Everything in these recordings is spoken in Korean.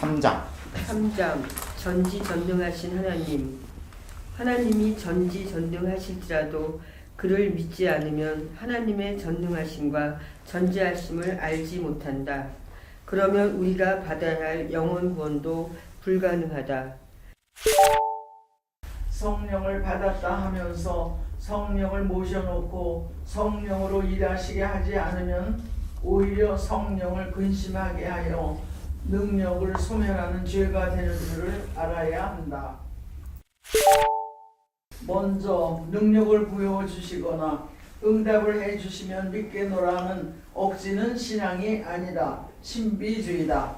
3장. 3장 전지전능하신 하나님. 하나님이 전지전능하실지라도 그를 믿지 않으면 하나님의 전능하심과 전지하심을 알지 못한다. 그러면 우리가 받아야 할 영원 구원도 불가능하다. 성령을 받았다 하면서 성령을 모셔놓고 성령으로 일하시게 하지 않으면 오히려 성령을 근심하게 하여 능력을 소멸하는 죄가 되는 줄을 알아야 한다. 먼저 능력을 부여주시거나 응답을 해주시면 믿겠노라 하는 억지는 신앙이 아니다. 신비주의다.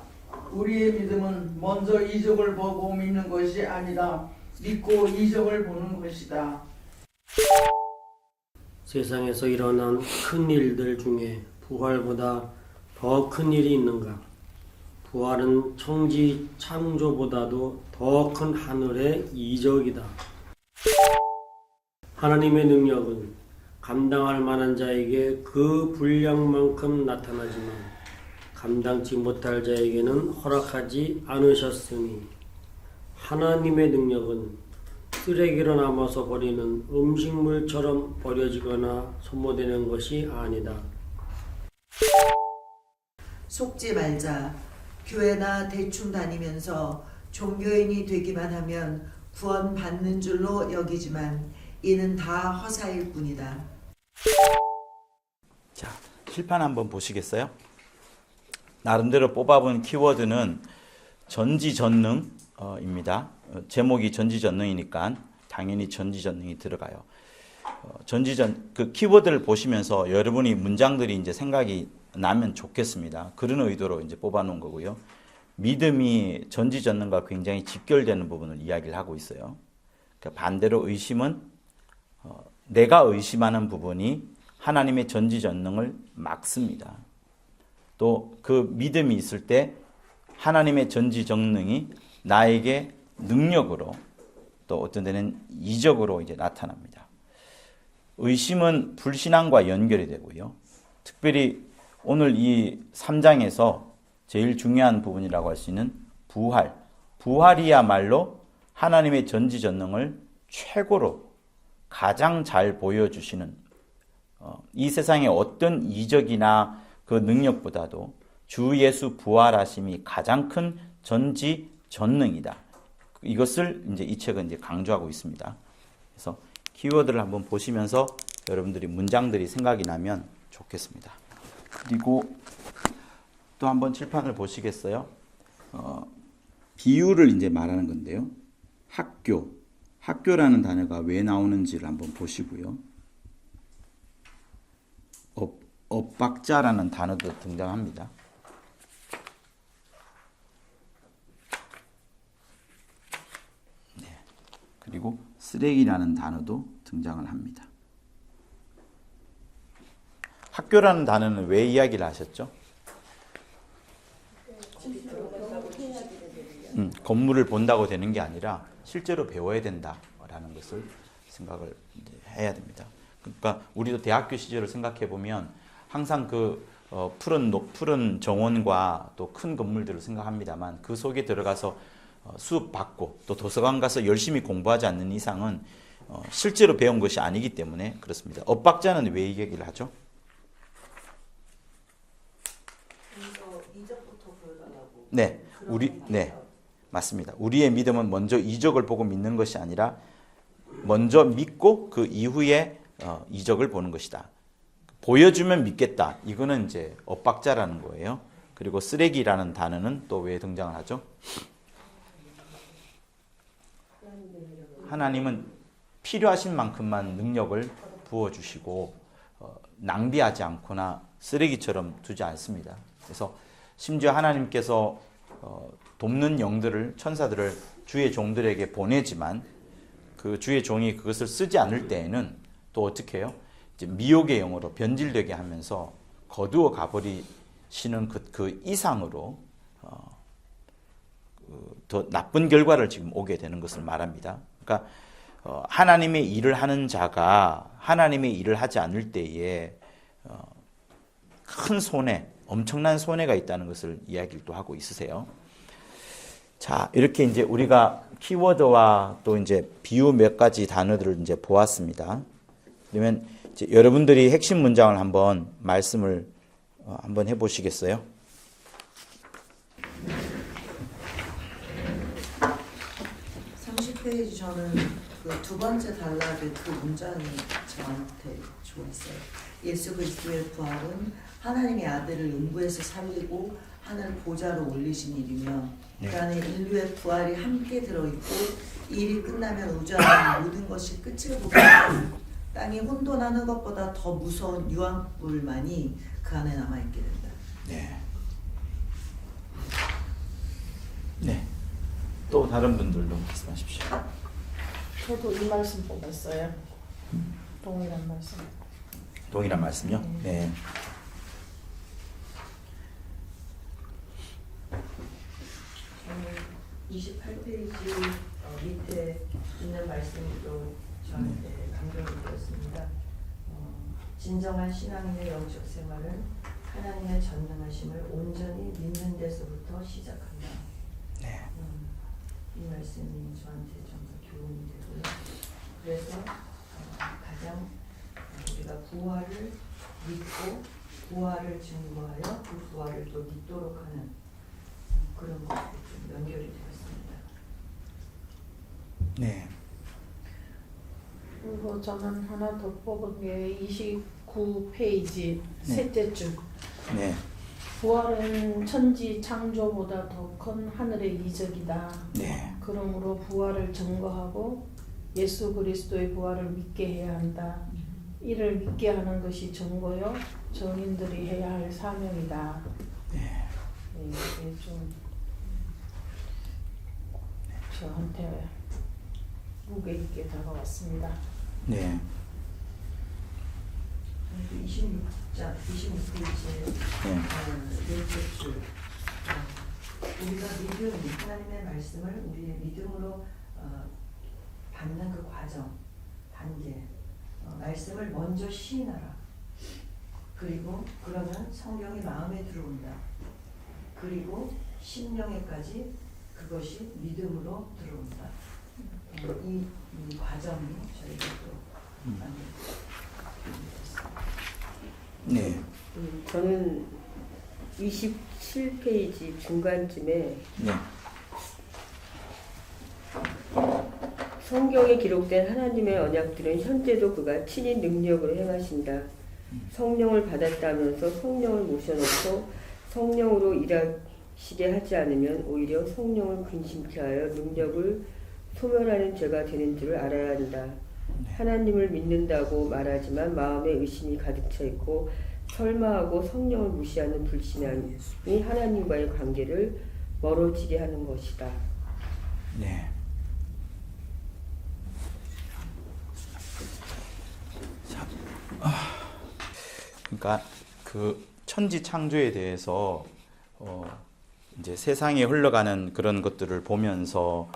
우리의 믿음은 먼저 이적을 보고 믿는 것이 아니다. 믿고 이적을 보는 것이다. 세상에서 일어난 큰 일들 중에 부활보다 더 큰 일이 있는가? 부활은 천지 창조보다도 더 큰 하늘의 이적이다. 하나님의 능력은 감당할 만한 자에게 그 분량만큼 나타나지만 감당치 못할 자에게는 허락하지 않으셨으니 하나님의 능력은 쓰레기로 남아서 버리는 음식물처럼 버려지거나 소모되는 것이 아니다. 속지 말자. 교회나 대충 다니면서 종교인이 되기만 하면 구원 받는 줄로 여기지만 이는 다 허사일 뿐이다. 자, 칠판 한번 보시겠어요? 나름대로 뽑아본 키워드는 전지전능입니다. 제목이 전지전능이니까 당연히 전지전능이 들어가요. 그 키워드를 보시면서 여러분이 문장들이 이제 생각이 나면 좋겠습니다. 그런 의도로 이제 뽑아놓은 거고요. 믿음이 전지전능과 굉장히 직결되는 부분을 이야기를 하고 있어요. 그러니까 반대로 의심은 내가 의심하는 부분이 하나님의 전지전능을 막습니다. 또 그 믿음이 있을 때 하나님의 전지전능이 나에게 능력으로 또 어떤 데는 이적으로 이제 나타납니다. 의심은 불신앙과 연결이 되고요. 특별히 오늘 이 3장에서 제일 중요한 부분이라고 할 수 있는 부활. 부활이야말로 하나님의 전지전능을 최고로 가장 잘 보여주시는 이 세상의 어떤 이적이나 그 능력보다도 주 예수 부활하심이 가장 큰 전지전능이다. 이것을 이제 이 책은 이제 강조하고 있습니다. 그래서 키워드를 한번 보시면서 여러분들이 문장들이 생각이 나면 좋겠습니다. 그리고 또 한번 칠판을 보시겠어요? 비유를 이제 말하는 건데요. 학교라는 단어가 왜 나오는지를 한번 보시고요. 엇박자라는 단어도 등장합니다. 네. 그리고 쓰레기라는 단어도 등장을 합니다. 학교라는 단어는 왜 이야기를 하셨죠? 건물을 본다고 되는 게 아니라 실제로 배워야 된다라는 것을 생각을 해야 됩니다. 그러니까 우리도 대학교 시절을 생각해 보면 항상 그 푸른 정원과 또 큰 건물들을 생각합니다만 그 속에 들어가서 수업 받고 또 도서관 가서 열심히 공부하지 않는 이상은 실제로 배운 것이 아니기 때문에 그렇습니다. 엇박자는 왜 이 얘기를 하죠? 네, 네, 맞습니다. 우리의 믿음은 먼저 이적을 보고 믿는 것이 아니라 먼저 믿고 그 이후에 이적을 보는 것이다. 보여주면 믿겠다. 이거는 이제 엇박자라는 거예요. 그리고 쓰레기라는 단어는 또 왜 등장을 하죠? 하나님은 필요하신 만큼만 능력을 부어주시고 낭비하지 않거나 쓰레기처럼 두지 않습니다. 그래서 심지어 하나님께서 돕는 영들을 천사들을 주의 종들에게 보내지만 그 주의 종이 그것을 쓰지 않을 때에는 또 어떻게 해요? 이제 미혹의 영으로 변질되게 하면서 거두어 가버리시는 그 이상으로 더 나쁜 결과를 지금 오게 되는 것을 말합니다. 그러니까 하나님의 일을 하는 자가 하나님의 일을 하지 않을 때에 큰 손해, 엄청난 손해가 있다는 것을 이야기를 또 하고 있으세요. 자, 이렇게 이제 우리가 키워드와 또 이제 비유 몇 가지 단어들을 이제 보았습니다. 그러면 이제 여러분들이 핵심 문장을 한번 말씀을 한번 해보시겠어요? 30페이지 저는 그 두 번째 단락의 그 문장이 저한테 좋았어요. 예수 그리스도의 부활은 하나님의 아들을 음부에서 살리고 하늘 보좌로 올리신 일이며 네. 그 안에 인류의 부활이 함께 들어있고 이 일이 끝나면 우주 안에 모든 것이 끝을 보게 되고 땅이 혼돈하는 것보다 더 무서운 유황불만이 그 안에 남아있게 된다. 네. 네. 또 다른 분들도 말씀하십시오. 저도 이 말씀 뽑았어요. 동일한 말씀. 동일한 말씀요? 네. 저는 28페이지 밑에 있는 말씀도 저한테 감동이 되었습니다. 진정한 신앙인의 영적 생활은 하나님의 전능하심을 온전히 믿는 데서부터 시작한다. 네. 이 말씀이 저한테 좀 더 교훈이 되고요. 그래서 가장 우리가 부활을 믿고 부활을 증거하여 그 부활을 또 믿도록 하는 그런 것도 좀 연결이 되었습니다. 네. 그리고 저는 하나 더 뽑은 게 29페이지 셋째 줄. 네. 부활은 천지 창조보다 더 큰 하늘의 이적이다. 네. 그러므로 부활을 증거하고 예수 그리스도의 부활을 믿게 해야 한다. 이를 믿게 하는 것이 증거요 정인들이 해야 할 사명이다. 네. 이게 좀 저한테 무게 있게 다가왔습니다. 네. 26페이지에 네. 넷째 줄 우리가 하나님의 말씀을 우리의 믿음으로 받는 그 과정, 단계 말씀을 먼저 시인하라. 그리고 그러면 성경이 마음에 들어온다. 그리고 심령에까지 그것이 믿음으로 들어온다. 이 과정이 저희가 또 많이 네. 저는 27페이지 중간쯤에 네. 성경에 기록된 하나님의 언약들은 현재도 그가 친히 능력으로 행하신다. 성령을 받았다면서 성령을 모셔놓고 성령으로 일하시게 하지 않으면 오히려 성령을 근심케 하여 능력을 소멸하는 죄가 되는 줄을 알아야 한다. 하나님을 믿는다고 말하지만 마음에 의심이 가득 차 있고 설마하고 성령을 무시하는 불신앙이 하나님과의 관계를 멀어지게 하는 것이다. 네. 자, 그러니까 그 천지 창조에 대해서 이제 세상에 흘러가는 그런 것들을 보면서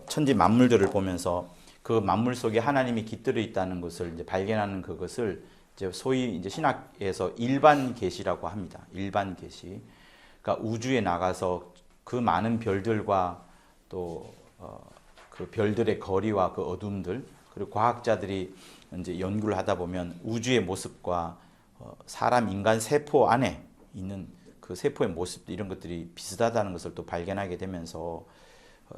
천지 만물들을 보면서 그 만물 속에 하나님이 깃들어 있다는 것을 이제 발견하는 그것을 이제 소위 이제 신학에서 일반 계시라고 합니다. 일반 계시. 그러니까 우주에 나가서 그 많은 별들과 또 그 별들의 거리와 그 어둠들, 그리고 과학자들이 이제 연구를 하다 보면 우주의 모습과 사람 인간 세포 안에 있는 그 세포의 모습 이런 것들이 비슷하다는 것을 또 발견하게 되면서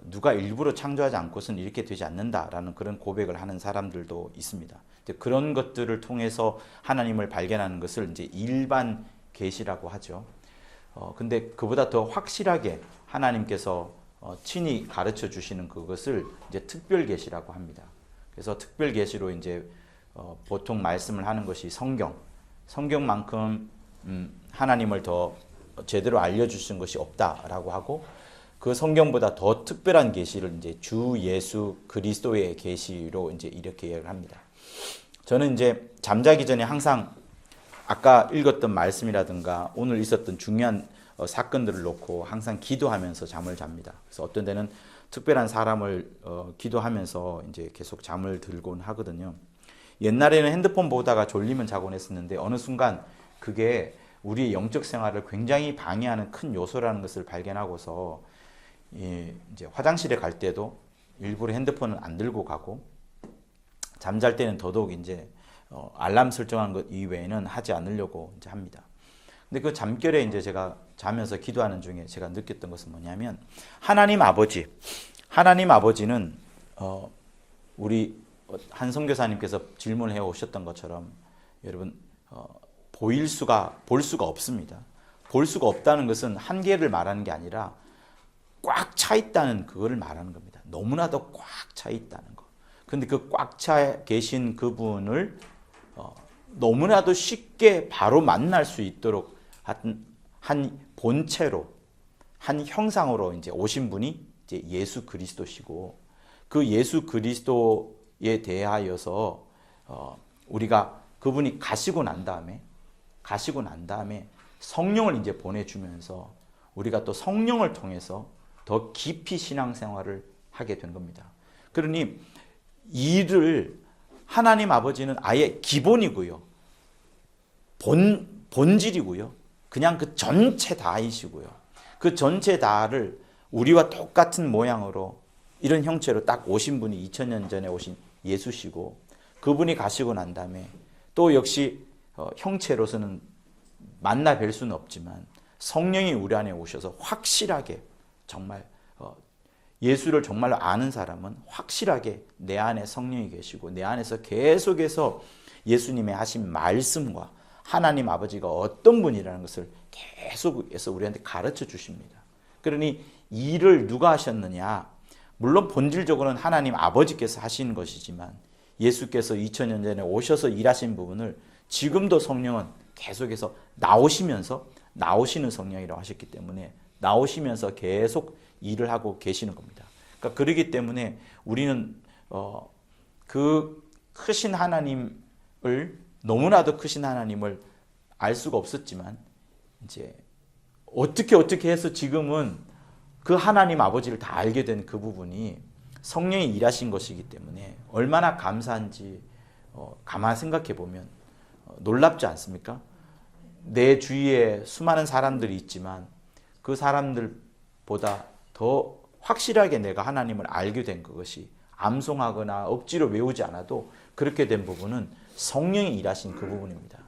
누가 일부러 창조하지 않고서는 이렇게 되지 않는다라는 그런 고백을 하는 사람들도 있습니다. 그런 것들을 통해서 하나님을 발견하는 것을 이제 일반 계시라고 하죠. 근데 그보다 더 확실하게 하나님께서 친히 가르쳐 주시는 그것을 이제 특별 계시라고 합니다. 그래서 특별 계시로 이제 보통 말씀을 하는 것이 성경만큼 하나님을 더 제대로 알려주신 것이 없다라고 하고, 그 성경보다 더 특별한 계시를 이제 주 예수 그리스도의 계시로 이제 이렇게 이야기를 합니다. 저는 이제 잠자기 전에 항상 아까 읽었던 말씀이라든가 오늘 있었던 중요한 사건들을 놓고 항상 기도하면서 잠을 잡니다. 그래서 어떤 데는 특별한 사람을 기도하면서 이제 계속 잠을 들곤 하거든요. 옛날에는 핸드폰 보다가 졸리면 자곤 했었는데 어느 순간 그게 우리의 영적 생활을 굉장히 방해하는 큰 요소라는 것을 발견하고서 이제 화장실에 갈 때도 일부러 핸드폰을 안 들고 가고, 잠잘 때는 더더욱 이제 알람 설정한 것 이외에는 하지 않으려고 이제 합니다. 근데 그 잠결에 이제 제가 자면서 기도하는 중에 제가 느꼈던 것은 뭐냐면, 하나님 아버지는 우리 한 선교사님께서 질문을 해 오셨던 것처럼 여러분 볼 수가 없습니다. 볼 수가 없다는 것은 한계를 말하는 게 아니라 꽉 차 있다는 그거를 말하는 겁니다. 너무나도 꽉 차 있다는 거. 근데 그 꽉 차 계신 그분을 너무나도 쉽게 바로 만날 수 있도록 한 본체로, 한 형상으로 이제 오신 분이 이제 예수 그리스도시고, 그 예수 그리스도에 대하여서 우리가 그분이 가시고 난 다음에 성령을 이제 보내주면서 우리가 또 성령을 통해서 더 깊이 신앙생활을 하게 된 겁니다. 그러니 이를 하나님 아버지는 아예 기본이고요, 본질이고요, 그냥 그 전체 다이시고요. 그 전체 다를 우리와 똑같은 모양으로 이런 형체로 딱 오신 분이 2000년 전에 오신 예수시고, 그분이 가시고 난 다음에 또 역시 형체로서는 만나 뵐 수는 없지만 성령이 우리 안에 오셔서 확실하게, 정말 예수를 정말로 아는 사람은 확실하게 내 안에 성령이 계시고 내 안에서 계속해서 예수님의 하신 말씀과 하나님 아버지가 어떤 분이라는 것을 계속해서 우리한테 가르쳐 주십니다. 그러니 이 일을 누가 하셨느냐? 물론 본질적으로는 하나님 아버지께서 하신 것이지만 예수께서 2000년 전에 오셔서 일하신 부분을 지금도 성령은 계속해서 나오시는 성령이라고 하셨기 때문에 나오시면서 계속 일을 하고 계시는 겁니다. 그러니까 그러기 때문에 우리는 그 크신 하나님을, 너무나도 크신 하나님을 알 수가 없었지만 이제 어떻게 해서 지금은 그 하나님 아버지를 다 알게 된 그 부분이 성령이 일하신 것이기 때문에 얼마나 감사한지 가만 생각해 보면 놀랍지 않습니까? 내 주위에 수많은 사람들이 있지만 그 사람들보다 더 확실하게 내가 하나님을 알게 된 그것이 암송하거나 억지로 외우지 않아도 그렇게 된 부분은 성령이 일하신 그 부분입니다.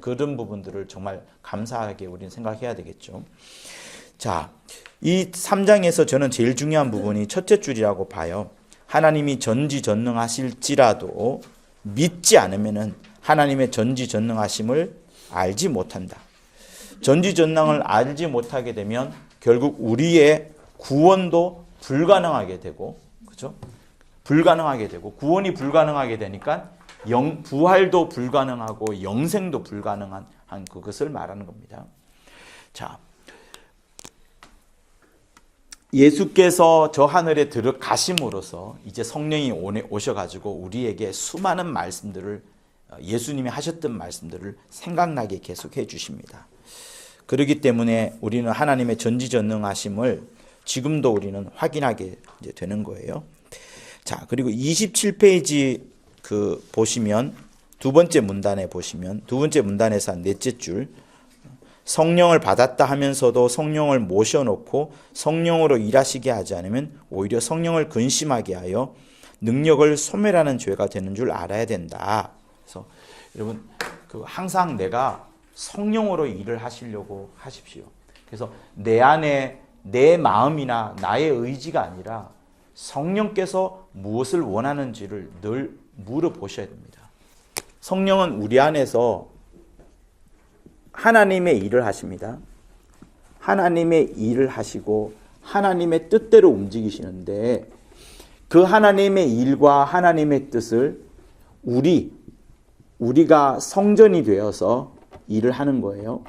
그런 부분들을 정말 감사하게 우리는 생각해야 되겠죠. 자, 이 3장에서 저는 제일 중요한 부분이 첫째 줄이라고 봐요. 하나님이 전지전능하실지라도 믿지 않으면은 하나님의 전지전능하심을 알지 못한다. 전지전능을 알지 못하게 되면 결국 우리의 구원도 불가능하게 되고, 그렇죠? 불가능하게 되고, 구원이 불가능하게 되니까 부활도 불가능하고 영생도 불가능한 그것을 말하는 겁니다. 자, 예수께서 저 하늘에 들어가심으로써 이제 성령이 오셔가지고 우리에게 수많은 말씀들을, 예수님이 하셨던 말씀들을 생각나게 계속 해주십니다. 그렇기 때문에 우리는 하나님의 전지전능하심을 지금도 우리는 확인하게 이제 되는 거예요. 자, 그리고 27페이지 보시면 두 번째 문단에 보시면 두 번째 문단에서 한 넷째 줄, 성령을 받았다 하면서도 성령을 모셔놓고 성령으로 일하시게 하지 않으면 오히려 성령을 근심하게 하여 능력을 소멸하는 죄가 되는 줄 알아야 된다. 그래서 여러분 항상 내가 성령으로 일을 하시려고 하십시오. 그래서 내 안에 내 마음이나 나의 의지가 아니라 성령께서 무엇을 원하는지를 늘 물어보셔야 됩니다. 성령은 우리 안에서 하나님의 일을 하십니다. 하나님의 일을 하시고 하나님의 뜻대로 움직이시는데 그 하나님의 일과 하나님의 뜻을 우리가 성전이 되어서 일을 하는 거예요.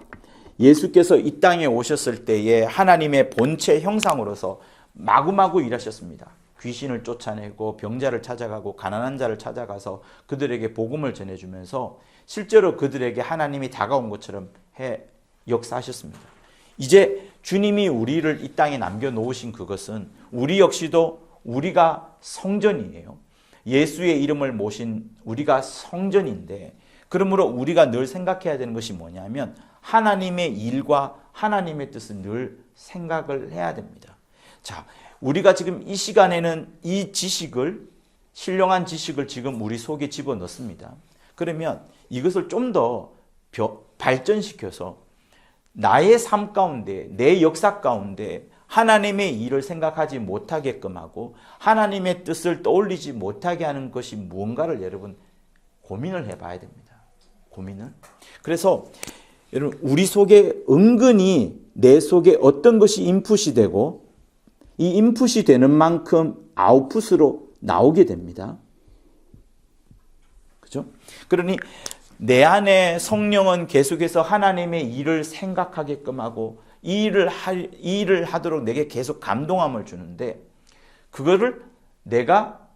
예수께서 이 땅에 오셨을 때에 하나님의 본체 형상으로서 마구마구 일하셨습니다. 귀신을 쫓아내고 병자를 찾아가고 가난한 자를 찾아가서 그들에게 복음을 전해주면서 실제로 그들에게 하나님이 다가온 것처럼 역사하셨습니다. 이제 주님이 우리를 이 땅에 남겨놓으신 그것은 우리 역시도 우리가 성전이에요. 예수의 이름을 모신 우리가 성전인데, 그러므로 우리가 늘 생각해야 되는 것이 뭐냐면 하나님의 일과 하나님의 뜻을 늘 생각을 해야 됩니다. 자, 우리가 지금 이 시간에는 이 지식을, 신령한 지식을 지금 우리 속에 집어넣습니다. 그러면 이것을 좀 더 발전시켜서 나의 삶 가운데, 내 역사 가운데 하나님의 일을 생각하지 못하게끔 하고 하나님의 뜻을 떠올리지 못하게 하는 것이 무언가를 여러분 고민을 해봐야 됩니다. 고민을. 그래서 여러분 우리 속에 은근히 내 속에 어떤 것이 인풋이 되고 이 인풋이 되는 만큼 아웃풋으로 나오게 됩니다. 그죠? 그러니 내 안에 성령은 계속해서 하나님의 일을 생각하게끔 하고 이 일을 하도록 내게 계속 감동함을 주는데 그거를 내가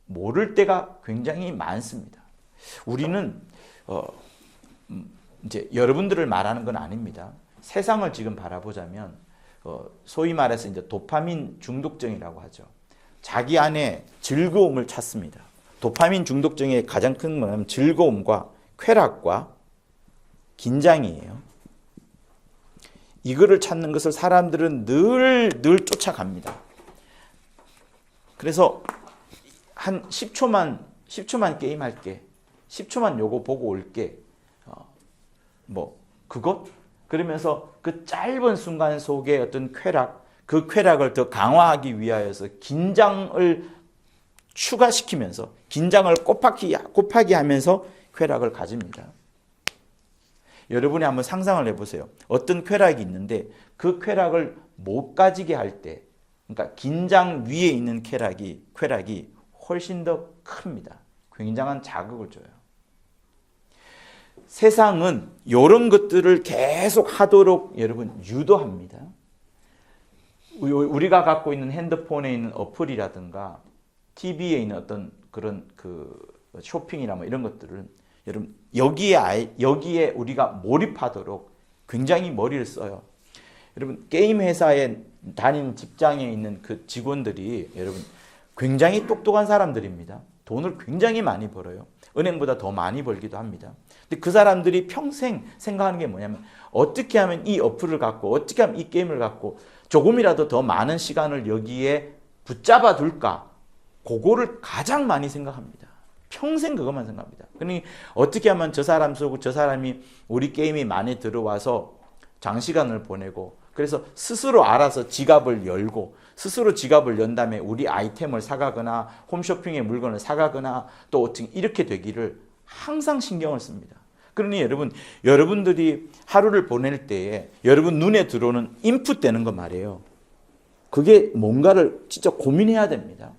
모를 때가 굉장히 많습니다. 우리는 이제 여러분들을 말하는 건 아닙니다. 세상을 지금 바라보자면 소위 말해서 이제 도파민 중독증이라고 하죠. 자기 안에 즐거움을 찾습니다. 도파민 중독증의 가장 큰 뭐냐면 즐거움과 쾌락과 긴장이에요. 이거를 찾는 것을 사람들은 늘 쫓아갑니다. 그래서 한 10초만 게임할게. 10초만 요거 보고 올게. 그것? 그러면서 그 짧은 순간 속에 어떤 쾌락, 그 쾌락을 더 강화하기 위하여서 긴장을 추가시키면서 긴장을 곱하기 하면서 쾌락을 가집니다. 여러분이 한번 상상을 해보세요. 어떤 쾌락이 있는데 그 쾌락을 못 가지게 할 때, 그러니까 긴장 위에 있는 쾌락이 훨씬 더 큽니다. 굉장한 자극을 줘요. 세상은 이런 것들을 계속 하도록 여러분 유도합니다. 우리가 갖고 있는 핸드폰에 있는 어플이라든가 TV에 있는 어떤 그런 쇼핑이나 뭐 이런 것들을 여러분 여기에 우리가 몰입하도록 굉장히 머리를 써요. 여러분 게임 회사에 다니는 직장에 있는 그 직원들이 여러분 굉장히 똑똑한 사람들입니다. 돈을 굉장히 많이 벌어요. 은행보다 더 많이 벌기도 합니다. 근데 그 사람들이 평생 생각하는 게 뭐냐면 어떻게 하면 이 어플을 갖고 어떻게 하면 이 게임을 갖고 조금이라도 더 많은 시간을 여기에 붙잡아 둘까? 그거를 가장 많이 생각합니다. 평생 그것만 생각합니다. 그러니 어떻게 하면 저 사람이 우리 게임이 많이 들어와서 장시간을 보내고 그래서 스스로 알아서 지갑을 열고 스스로 지갑을 연 다음에 우리 아이템을 사가거나 홈쇼핑의 물건을 사가거나 또 어떻게 이렇게 되기를 항상 신경을 씁니다. 그러니 여러분들이 하루를 보낼 때에 여러분 눈에 들어오는 인풋 되는 거 말이에요. 그게 뭔가를 진짜 고민해야 됩니다.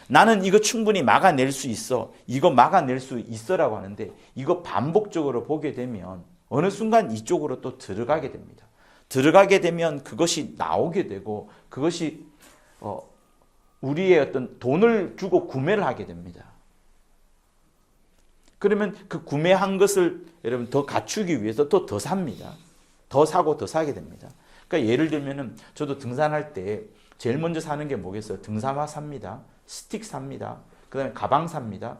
나는 이거 충분히 막아낼 수 있어. 이거 막아낼 수 있어라고 하는데 이거 반복적으로 보게 되면 어느 순간 이쪽으로 또 들어가게 됩니다. 들어가게 되면 그것이 나오게 되고 그것이 우리의 어떤 돈을 주고 구매를 하게 됩니다. 그러면 그 구매한 것을 여러분 더 갖추기 위해서 또 더 삽니다. 더 사고 더 사게 됩니다. 그러니까 예를 들면은 저도 등산할 때 제일 먼저 사는 게 뭐겠어요? 등산화 삽니다. 스틱 삽니다. 그 다음에 가방 삽니다.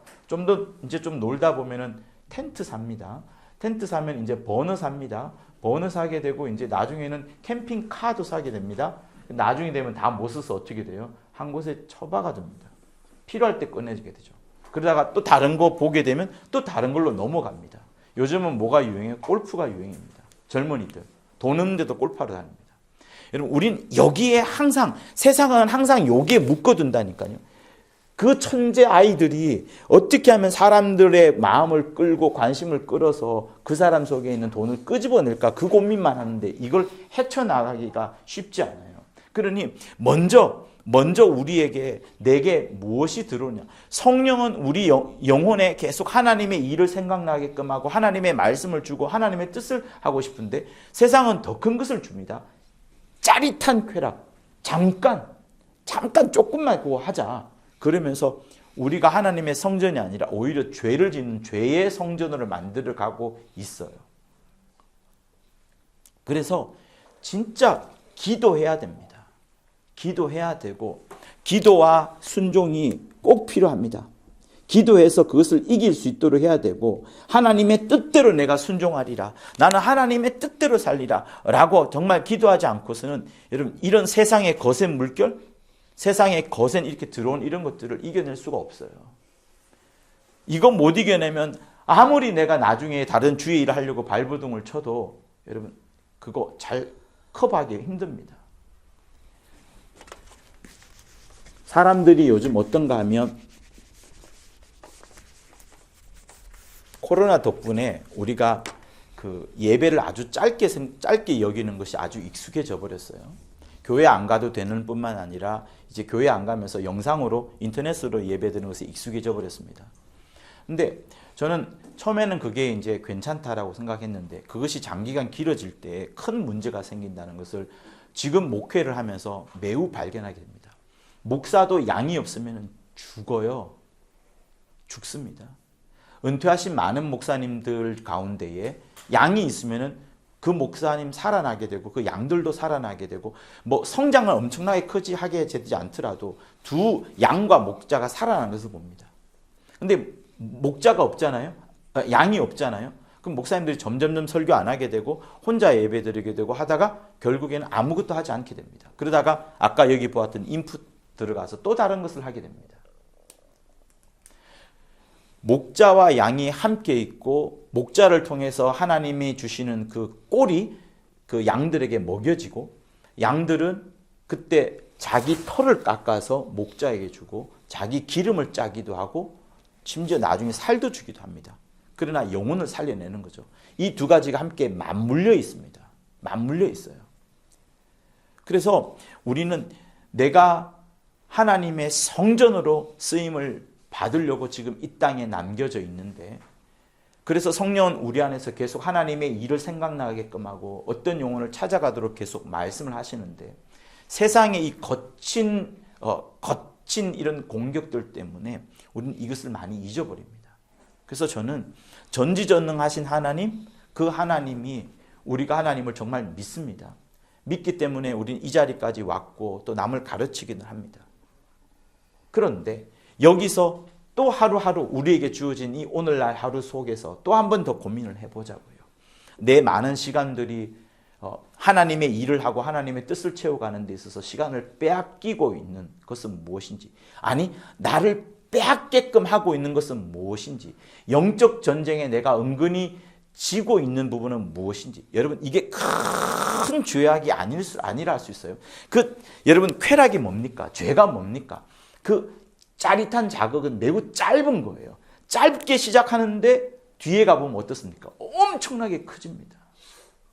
이제 좀 놀다 보면은 텐트 삽니다. 텐트 사면 이제 버너 삽니다. 버너 사게 되고 이제 나중에는 캠핑카도 사게 됩니다. 나중에 되면 다 못 써서 어떻게 돼요? 한 곳에 처박아 둡니다. 필요할 때 꺼내게 되죠. 그러다가 또 다른 거 보게 되면 또 다른 걸로 넘어갑니다. 요즘은 뭐가 유행해요? 골프가 유행입니다. 젊은이들. 돈 없는데도 골프하러 다닙니다. 여러분, 우린 여기에 항상, 세상은 항상 여기에 묶어둔다니까요. 그 천재 아이들이 어떻게 하면 사람들의 마음을 끌고 관심을 끌어서 그 사람 속에 있는 돈을 끄집어낼까 그 고민만 하는데 이걸 헤쳐나가기가 쉽지 않아요. 그러니 먼저 내게 무엇이 들어오냐. 성령은 우리 영혼에 계속 하나님의 일을 생각나게끔 하고 하나님의 말씀을 주고 하나님의 뜻을 하고 싶은데 세상은 더 큰 것을 줍니다. 짜릿한 쾌락. 잠깐 조금만 그거 하자. 그러면서 우리가 하나님의 성전이 아니라 오히려 죄를 짓는 죄의 성전으로 만들어 가고 있어요. 그래서 진짜 기도해야 됩니다. 기도해야 되고 기도와 순종이 꼭 필요합니다. 기도해서 그것을 이길 수 있도록 해야 되고 하나님의 뜻대로 내가 순종하리라. 나는 하나님의 뜻대로 살리라. 라고 정말 기도하지 않고서는 여러분 이런 세상의 거센 물결, 세상의 거센 이렇게 들어온 이런 것들을 이겨낼 수가 없어요. 이거 못 이겨내면 아무리 내가 나중에 다른 주의 일을 하려고 발버둥을 쳐도 여러분 그거 잘 커버하기 힘듭니다. 사람들이 요즘 어떤가 하면 코로나 덕분에 우리가 그 예배를 아주 짧게 여기는 것이 아주 익숙해져 버렸어요. 교회 안 가도 되는 뿐만 아니라 이제 교회 안 가면서 영상으로 인터넷으로 예배 드리는 것에 익숙해져 버렸습니다. 근데 저는 처음에는 그게 이제 괜찮다라고 생각했는데 그것이 장기간 길어질 때 큰 문제가 생긴다는 것을 지금 목회를 하면서 매우 발견하게 됩니다. 목사도 양이 없으면 죽어요. 죽습니다. 은퇴하신 많은 목사님들 가운데에 양이 있으면은 그 목사님 살아나게 되고 그 양들도 살아나게 되고 뭐 성장을 엄청나게 하게 되지 않더라도 두 양과 목자가 살아나는 것을 봅니다. 근데 목자가 없잖아요. 양이 없잖아요. 그럼 목사님들이 점점점 설교 안 하게 되고 혼자 예배 드리게 되고 하다가 결국에는 아무것도 하지 않게 됩니다. 그러다가 아까 여기 보았던 인풋 들어가서 또 다른 것을 하게 됩니다. 목자와 양이 함께 있고 목자를 통해서 하나님이 주시는 그 꼴이 그 양들에게 먹여지고 양들은 그때 자기 털을 깎아서 목자에게 주고 자기 기름을 짜기도 하고 심지어 나중에 살도 주기도 합니다. 그러나 영혼을 살려내는 거죠. 이 두 가지가 함께 맞물려 있습니다. 맞물려 있어요. 그래서 우리는 내가 하나님의 성전으로 쓰임을 받으려고 지금 이 땅에 남겨져 있는데 그래서 성령은 우리 안에서 계속 하나님의 일을 생각나게끔 하고 어떤 영혼을 찾아가도록 계속 말씀을 하시는데 세상의 이 거친 이런 공격들 때문에 우리는 이것을 많이 잊어버립니다. 그래서 저는 전지전능하신 하나님, 그 하나님이 우리가 하나님을 정말 믿습니다. 믿기 때문에 우리는 이 자리까지 왔고 또 남을 가르치기는 합니다. 그런데 여기서 또 하루하루 우리에게 주어진 이 오늘날 하루 속에서 또 한 번 더 고민을 해보자고요. 내 많은 시간들이 하나님의 일을 하고 하나님의 뜻을 채워가는 데 있어서 시간을 빼앗기고 있는 것은 무엇인지, 아니 나를 빼앗게끔 하고 있는 것은 무엇인지, 영적 전쟁에 내가 은근히 지고 있는 부분은 무엇인지. 여러분 이게 큰 죄악이 아니라 할 수 있어요. 여러분 쾌락이 뭡니까? 죄가 뭡니까? 그 짜릿한 자극은 매우 짧은 거예요. 짧게 시작하는데 뒤에 가보면 어떻습니까? 엄청나게 커집니다.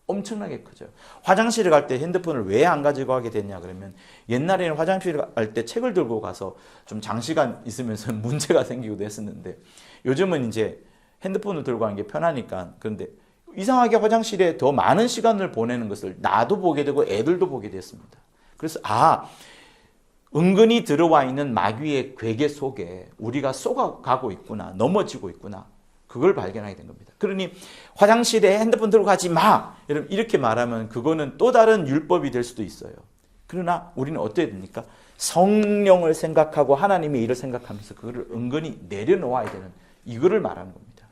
엄청나게 크죠. 화장실에 갈 때 핸드폰을 왜 안 가지고 가게 됐냐 그러면 옛날에는 화장실에 갈 때 책을 들고 가서 좀 장시간 있으면서 문제가 생기기도 했었는데 요즘은 이제 핸드폰을 들고 가는 게 편하니까. 그런데 이상하게 화장실에 더 많은 시간을 보내는 것을 나도 보게 되고 애들도 보게 됐습니다. 그래서 은근히 들어와 있는 마귀의 괴계 속에 우리가 속아가고 있구나, 넘어지고 있구나, 그걸 발견하게 된 겁니다. 그러니 화장실에 핸드폰 들고 가지 마! 여러분 이렇게 말하면 그거는 또 다른 율법이 될 수도 있어요. 그러나 우리는 어떻게 됩니까? 성령을 생각하고 하나님의 일을 생각하면서 그거를 은근히 내려놓아야 되는, 이거를 말하는 겁니다.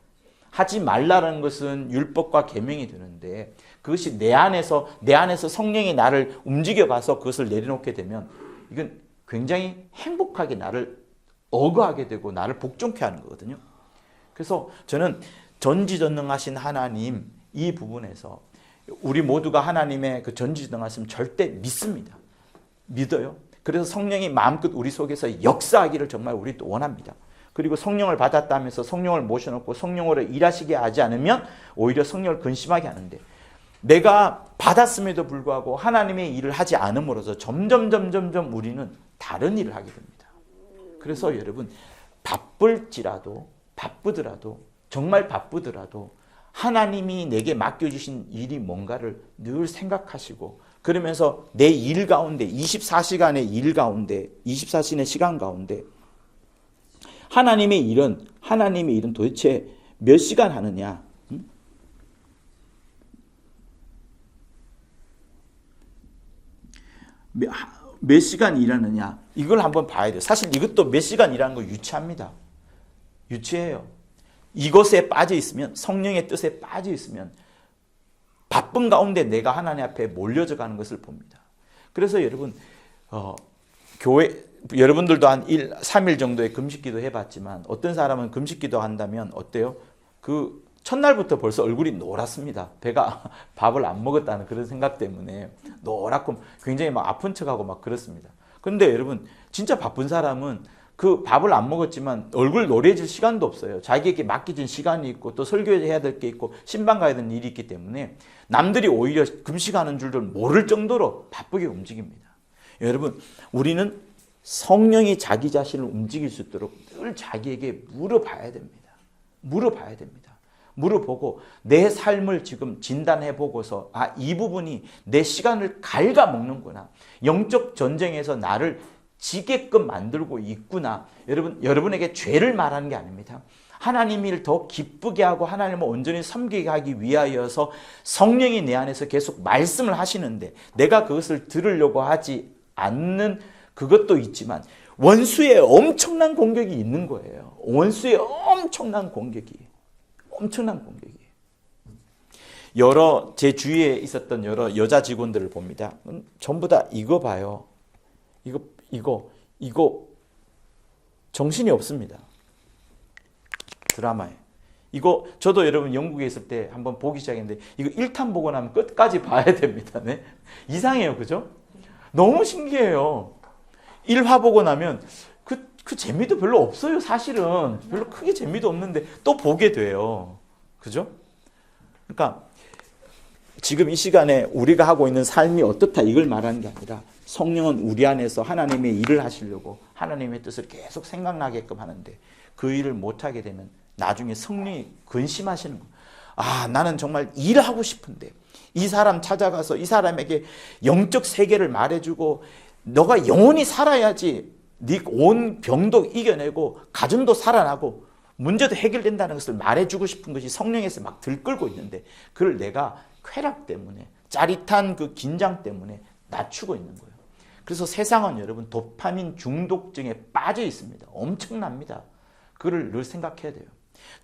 하지 말라는 것은 율법과 계명이 되는데 그것이 내 안에서 성령이 나를 움직여가서 그것을 내려놓게 되면 이건 굉장히 행복하게 나를 억어하게 되고 나를 복종케 하는 거거든요. 그래서 저는 전지전능하신 하나님 이 부분에서 우리 모두가 하나님의 그 전지전능하심 절대 믿습니다. 믿어요. 그래서 성령이 마음껏 우리 속에서 역사하기를 정말 우리도 원합니다. 그리고 성령을 받았다면서 성령을 모셔놓고 성령으로 일하시게 하지 않으면 오히려 성령을 근심하게 하는데, 내가 받았음에도 불구하고 하나님의 일을 하지 않음으로써 점점 우리는 다른 일을 하게 됩니다. 그래서 여러분 바쁘더라도 정말 바쁘더라도 하나님이 내게 맡겨주신 일이 뭔가를 늘 생각하시고, 그러면서 내 일 가운데 24시간의 일 가운데 24시간의 시간 가운데 하나님의 일은 도대체 몇 시간 하느냐, 몇 시간 일하느냐, 이걸 한번 봐야 돼요. 사실 이것도 몇 시간 일하는 거 유치합니다. 유치해요. 이것에 빠져 있으면, 성령의 뜻에 빠져 있으면 바쁜 가운데 내가 하나님 앞에 몰려져 가는 것을 봅니다. 그래서 여러분 교회 여러분들도 한 3일 정도의 금식기도 해봤지만 어떤 사람은 금식기도 한다면 어때요? 그 첫날부터 벌써 얼굴이 노랗습니다. 배가 밥을 안 먹었다는 그런 생각 때문에 노랗고 굉장히 막 아픈 척하고 막 그렇습니다. 그런데 여러분 진짜 바쁜 사람은 그 밥을 안 먹었지만 얼굴 노래질 시간도 없어요. 자기에게 맡겨진 시간이 있고 또 설교해야 될 게 있고 신방 가야 되는 일이 있기 때문에 남들이 오히려 금식하는 줄도 모를 정도로 바쁘게 움직입니다. 여러분 우리는 성령이 자기 자신을 움직일 수 있도록 늘 자기에게 물어봐야 됩니다. 물어봐야 됩니다. 물어보고 내 삶을 지금 진단해 보고서 이 부분이 내 시간을 갉아먹는구나. 영적 전쟁에서 나를 지게끔 만들고 있구나. 여러분에게 죄를 말하는 게 아닙니다. 하나님을 더 기쁘게 하고 하나님을 온전히 섬기게 하기 위하여서 성령이 내 안에서 계속 말씀을 하시는데 내가 그것을 들으려고 하지 않는 그것도 있지만 원수의 엄청난 공격이 있는 거예요. 원수의 엄청난 공격이. 제 주위에 있었던 여러 여자 직원들을 봅니다. 전부 다 이거 봐요. 이거 정신이 없습니다. 드라마에. 이거 저도 여러분 영국에 있을 때 한번 보기 시작했는데 이거 1탄 보고 나면 끝까지 봐야 됩니다. 네? 이상해요. 그죠? 너무 신기해요. 1화 보고 나면 그 재미도 별로 없어요. 사실은 별로 크게 재미도 없는데 또 보게 돼요. 그죠? 그러니까 지금 이 시간에 우리가 하고 있는 삶이 어떻다 이걸 말하는 게 아니라 성령은 우리 안에서 하나님의 일을 하시려고 하나님의 뜻을 계속 생각나게끔 하는데 그 일을 못하게 되면 나중에 성령이 근심하시는 거예요. 나는 정말 일하고 싶은데 이 사람 찾아가서 이 사람에게 영적 세계를 말해주고 너가 영원히 살아야지 네 온 병도 이겨내고 가정도 살아나고 문제도 해결된다는 것을 말해주고 싶은 것이 성령에서 막 들끓고 있는데 그걸 내가 쾌락 때문에 짜릿한 그 긴장 때문에 낮추고 있는 거예요. 그래서 세상은 여러분 도파민 중독증에 빠져 있습니다. 엄청납니다. 그걸 늘 생각해야 돼요.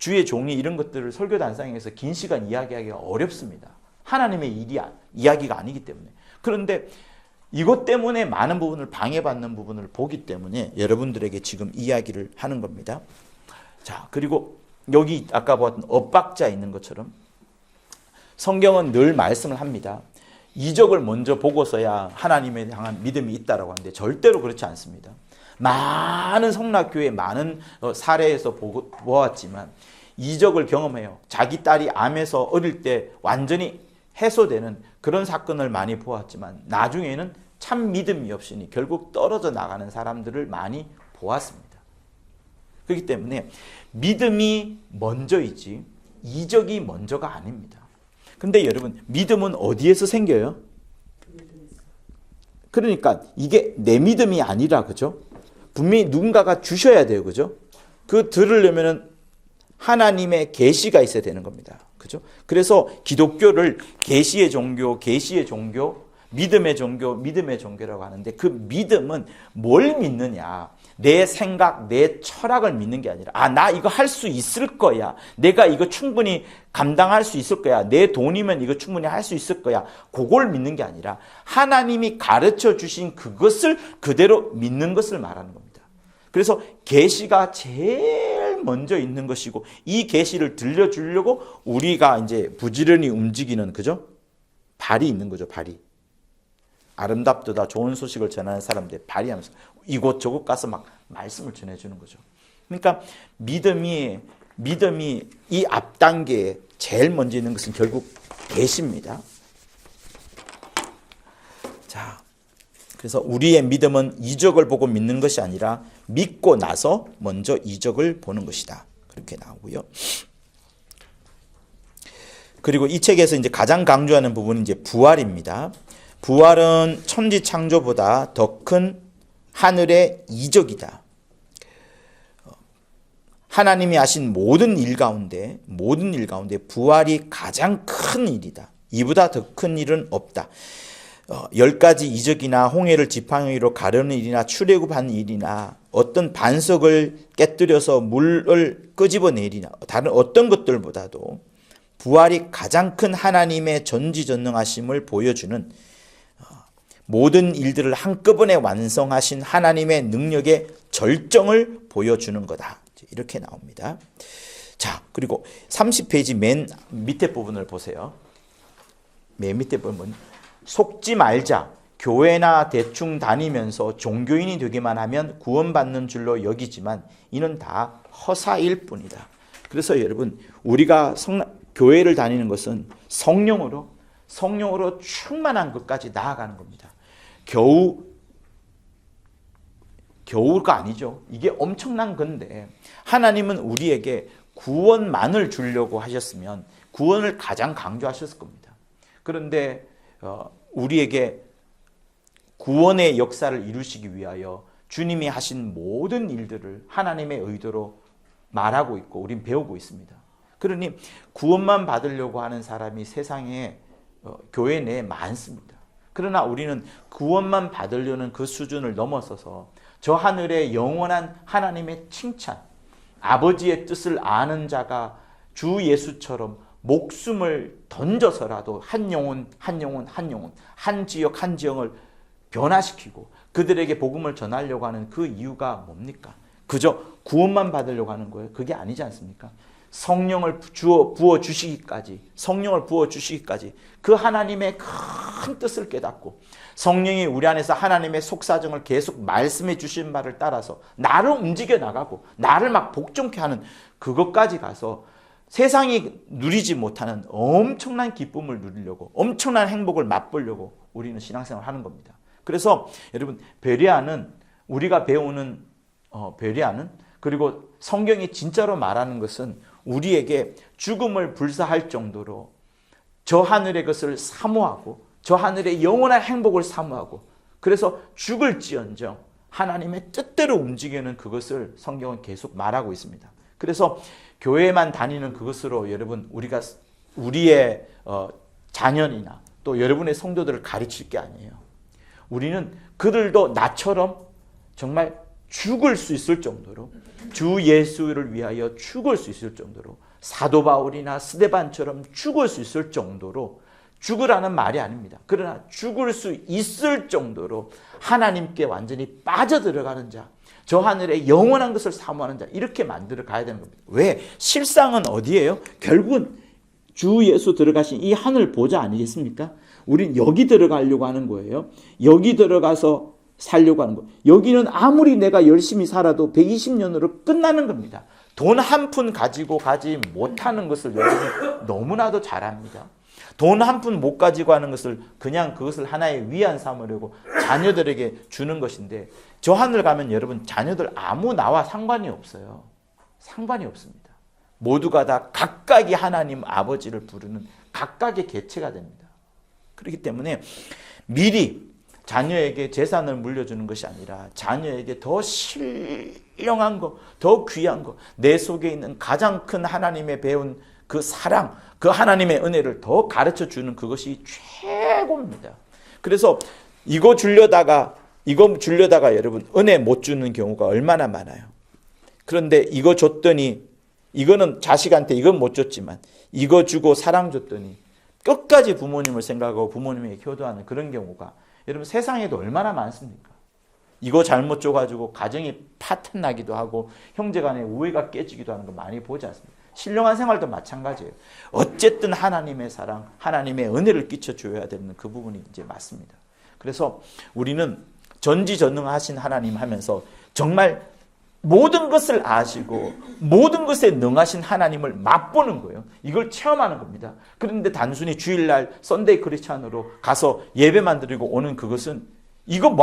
주의 종이 이런 것들을 설교단상에서 긴 시간 이야기하기가 어렵습니다. 하나님의 이야기가 아니기 때문에. 그런데 이것 때문에 많은 부분을 방해받는 부분을 보기 때문에 여러분들에게 지금 이야기를 하는 겁니다. 자, 그리고 여기 아까 보았던 엇박자 있는 것처럼 성경은 늘 말씀을 합니다. 이적을 먼저 보고서야 하나님에 향한 믿음이 있다라고 하는데 절대로 그렇지 않습니다. 많은 성락교회 많은 사례에서 보았지만 이적을 경험해요. 자기 딸이 암에서 어릴 때 완전히 해소되는 그런 사건을 많이 보았지만 나중에는 참 믿음이 없으니 결국 떨어져 나가는 사람들을 많이 보았습니다. 그렇기 때문에 믿음이 먼저이지 이적이 먼저가 아닙니다. 근데 여러분 믿음은 어디에서 생겨요? 그러니까 이게 내 믿음이 아니라 그죠? 분명히 누군가가 주셔야 돼요. 그죠? 그 들으려면은 하나님의 계시가 있어야 되는 겁니다. 그죠? 그래서 기독교를 계시의 종교, 믿음의 종교, 믿음의 종교라고 하는데 그 믿음은 뭘 믿느냐? 내 생각, 내 철학을 믿는 게 아니라 나 이거 할 수 있을 거야. 내가 이거 충분히 감당할 수 있을 거야. 내 돈이면 이거 충분히 할 수 있을 거야. 그걸 믿는 게 아니라 하나님이 가르쳐 주신 그것을 그대로 믿는 것을 말하는 겁니다. 그래서 계시가 제일 먼저 있는 것이고 이 계시를 들려주려고 우리가 이제 부지런히 움직이는 그죠? 발이 있는 거죠. 발이. 아름답도다 좋은 소식을 전하는 사람들 발휘하면서 이곳저곳 가서 막 말씀을 전해주는 거죠. 그러니까 믿음이 이 앞단계에 제일 먼저 있는 것은 결국 계시입니다. 자, 그래서 우리의 믿음은 이적을 보고 믿는 것이 아니라 믿고 나서 먼저 이적을 보는 것이다. 그렇게 나오고요. 그리고 이 책에서 이제 가장 강조하는 부분은 이제 부활입니다. 부활은 천지 창조보다 더 큰 하늘의 이적이다. 하나님이 하신 모든 일 가운데 부활이 가장 큰 일이다. 이보다 더 큰 일은 없다. 10가지 이적이나 홍해를 지팡이로 가르는 일이나 출애굽한 일이나 어떤 반석을 깨뜨려서 물을 끄집어내 일이나 다른 어떤 것들보다도 부활이 가장 큰 하나님의 전지전능하심을 보여주는 모든 일들을 한꺼번에 완성하신 하나님의 능력의 절정을 보여주는 거다. 이렇게 나옵니다. 자, 그리고 30페이지 맨 밑에 부분을 보세요. 맨 밑에 부분. 속지 말자. 교회나 대충 다니면서 종교인이 되기만 하면 구원받는 줄로 여기지만 이는 다 허사일 뿐이다. 그래서 여러분, 우리가 교회를 다니는 것은 성령으로 충만한 것까지 나아가는 겁니다. 겨우가 아니죠. 이게 엄청난 건데 하나님은 우리에게 구원만을 주려고 하셨으면 구원을 가장 강조하셨을 겁니다. 그런데 우리에게 구원의 역사를 이루시기 위하여 주님이 하신 모든 일들을 하나님의 의도로 말하고 있고 우린 배우고 있습니다. 그러니 구원만 받으려고 하는 사람이 세상에 교회 내에 많습니다. 그러나 우리는 구원만 받으려는 그 수준을 넘어서서 저 하늘의 영원한 하나님의 칭찬, 아버지의 뜻을 아는 자가 주 예수처럼 목숨을 던져서라도 한 영혼, 한 지역, 한 지역을 변화시키고 그들에게 복음을 전하려고 하는 그 이유가 뭡니까? 그저 구원만 받으려고 하는 거예요. 그게 아니지 않습니까? 성령을 부어 주시기까지 그 하나님의 큰 뜻을 깨닫고 성령이 우리 안에서 하나님의 속사정을 계속 말씀해 주신 바를 따라서 나를 움직여 나가고 나를 막 복종케 하는 그것까지 가서 세상이 누리지 못하는 엄청난 기쁨을 누리려고 엄청난 행복을 맛보려고 우리는 신앙생활을 하는 겁니다. 그래서 여러분, 베레아는 우리가 배우는 베레아는 그리고 성경이 진짜로 말하는 것은 우리에게 죽음을 불사할 정도로 저 하늘의 것을 사모하고 저 하늘의 영원한 행복을 사모하고 그래서 죽을지언정 하나님의 뜻대로 움직이는 그것을 성경은 계속 말하고 있습니다. 그래서 교회만 다니는 그것으로 여러분 우리가 우리의 자녀이나 또 여러분의 성도들을 가르칠 게 아니에요. 우리는 그들도 나처럼 정말 죽을 수 있을 정도로 주 예수를 위하여 죽을 수 있을 정도로 사도 바울이나 스데반처럼 죽을 수 있을 정도로 죽으라는 말이 아닙니다. 그러나 죽을 수 있을 정도로 하나님께 완전히 빠져들어가는 자, 저 하늘의 영원한 것을 사모하는 자, 이렇게 만들어 가야 되는 겁니다. 왜? 실상은 어디예요? 결국은 주 예수 들어가신 이 하늘 보좌 아니겠습니까? 우린 여기 들어가려고 하는 거예요. 여기 들어가서 살려고 하는 거예요. 여기는 아무리 내가 열심히 살아도 120년으로 끝나는 겁니다. 돈 한 푼 가지고 가지 못하는 것을 여러분이 너무나도 잘 압니다. 돈 한 푼 못 가지고 하는 것을 그냥 그것을 하나의 위안 삼으려고 자녀들에게 주는 것인데 저 하늘 가면 여러분 자녀들 아무 나와 상관이 없어요. 상관이 없습니다. 모두가 다 각각이 하나님 아버지를 부르는 각각의 개체가 됩니다. 그렇기 때문에 미리 자녀에게 재산을 물려주는 것이 아니라 자녀에게 더 신령한 거, 더 귀한 거, 내 속에 있는 가장 큰 하나님의 배운 그 사랑, 그 하나님의 은혜를 더 가르쳐주는 그것이 최고입니다. 그래서 이거 주려다가 여러분 은혜 못 주는 경우가 얼마나 많아요. 그런데 이거 줬더니 이거는 자식한테 이건 못 줬지만 이거 주고 사랑 줬더니 끝까지 부모님을 생각하고 부모님에게 효도하는 그런 경우가 여러분 세상에도 얼마나 많습니까? 이거 잘못 줘가지고 가정이 파탄 나기도 하고 형제간의 우애가 깨지기도 하는 거 많이 보지 않습니까? 신령한 생활도 마찬가지예요. 어쨌든 하나님의 사랑, 하나님의 은혜를 끼쳐줘야 되는 그 부분이 이제 맞습니다. 그래서 우리는 전지전능하신 하나님 하면서 정말 모든 것을 아시고 모든 것에 능하신 하나님을 맛보는 거예요. 이걸 체험하는 겁니다. 그런데 단순히 주일날 썬데이 크리스찬으로 가서 예배만 드리고 오는 그것은 이걸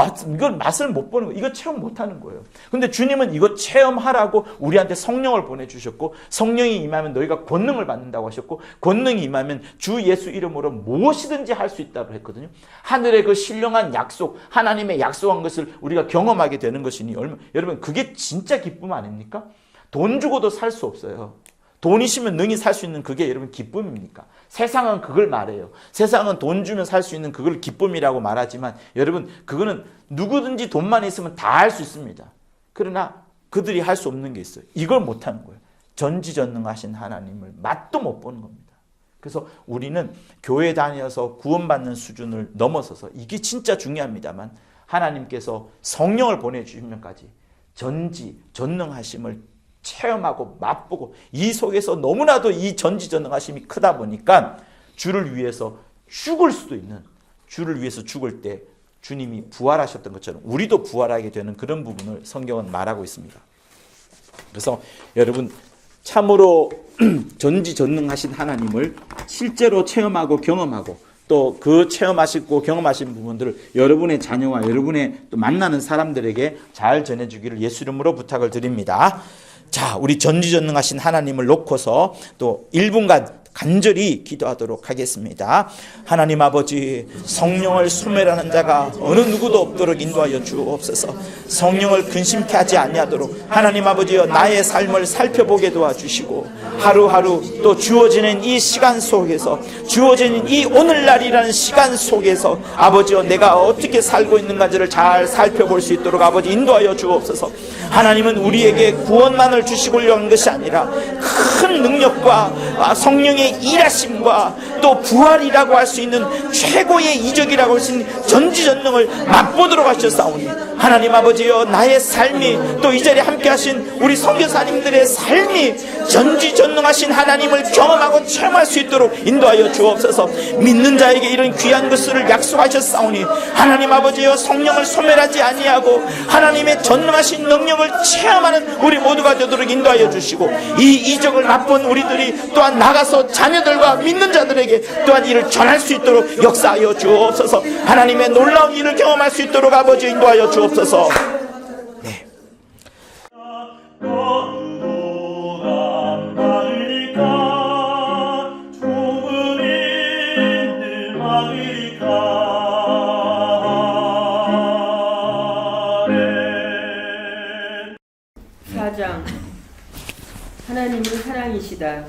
맛을 못 보는 거예요. 이거 체험 못 하는 거예요. 근데 주님은 이거 체험하라고 우리한테 성령을 보내주셨고 성령이 임하면 너희가 권능을 받는다고 하셨고 권능이 임하면 주 예수 이름으로 무엇이든지 할 수 있다고 했거든요. 하늘의 그 신령한 약속, 하나님의 약속한 것을 우리가 경험하게 되는 것이니 여러분 그게 진짜 기쁨 아닙니까? 돈 주고도 살 수 없어요. 돈 있으면 능히 살 수 있는 그게 여러분 기쁨입니까? 세상은 그걸 말해요. 세상은 돈 주면 살 수 있는 그걸 기쁨이라고 말하지만 여러분 그거는 누구든지 돈만 있으면 다 할 수 있습니다. 그러나 그들이 할 수 없는 게 있어요. 이걸 못하는 거예요. 전지전능하신 하나님을 맛도 못 보는 겁니다. 그래서 우리는 교회 다녀서 구원받는 수준을 넘어서서 이게 진짜 중요합니다만 하나님께서 성령을 보내주시면까지 전지전능하심을 체험하고 맛보고 이 속에서 너무나도 이 전지전능하심이 크다 보니까 주를 위해서 죽을 수도 있는, 주를 위해서 죽을 때 주님이 부활하셨던 것처럼 우리도 부활하게 되는 그런 부분을 성경은 말하고 있습니다. 그래서 여러분 참으로 전지전능하신 하나님을 실제로 체험하고 경험하고 또 그 체험하시고 경험하신 부분들을 여러분의 자녀와 여러분의 또 만나는 사람들에게 잘 전해주기를 예수 이름으로 부탁을 드립니다. 자, 우리 전지전능하신 하나님을 놓고서 또 1분간 간절히 기도하도록 하겠습니다. 하나님 아버지, 성령을 소멸하는 자가 어느 누구도 없도록 인도하여 주옵소서. 성령을 근심케 하지 아니하도록 하나님 아버지여 나의 삶을 살펴보게 도와주시고 하루하루 또 주어지는 이 시간 속에서 주어지는 이 오늘날이라는 시간 속에서 아버지여 내가 어떻게 살고 있는가를 잘 살펴볼 수 있도록 아버지 인도하여 주옵소서. 하나님은 우리에게 구원만을 주시고려 한 것이 아니라 큰 능력과 성령의 일하심과 또 부활이라고 할 수 있는 최고의 이적이라고 할 수 있는 전지전능을 맛보도록 하셨사오니 하나님 아버지여 나의 삶이 또 이 자리에 함께 하신 우리 선교사님들의 삶이 전지전능하신 하나님을 경험하고 체험할 수 있도록 인도하여 주옵소서. 믿는 자에게 이런 귀한 것을 약속하셨사오니 하나님 아버지여 성령을 소멸하지 아니하고 하나님의 전능하신 능력을 체험하는 우리 모두가 되도록 인도하여 주시고 이 이적을 맛본 우리들이 또한 나가서 자녀들과 믿는 자들에게 또한 이를 전할 수 있도록 역사하여 주옵소서. 하나님의 놀라운 일을 경험할 수 있도록 아버지 인도하여 주옵소서. 네. 하나님은 사랑이시다.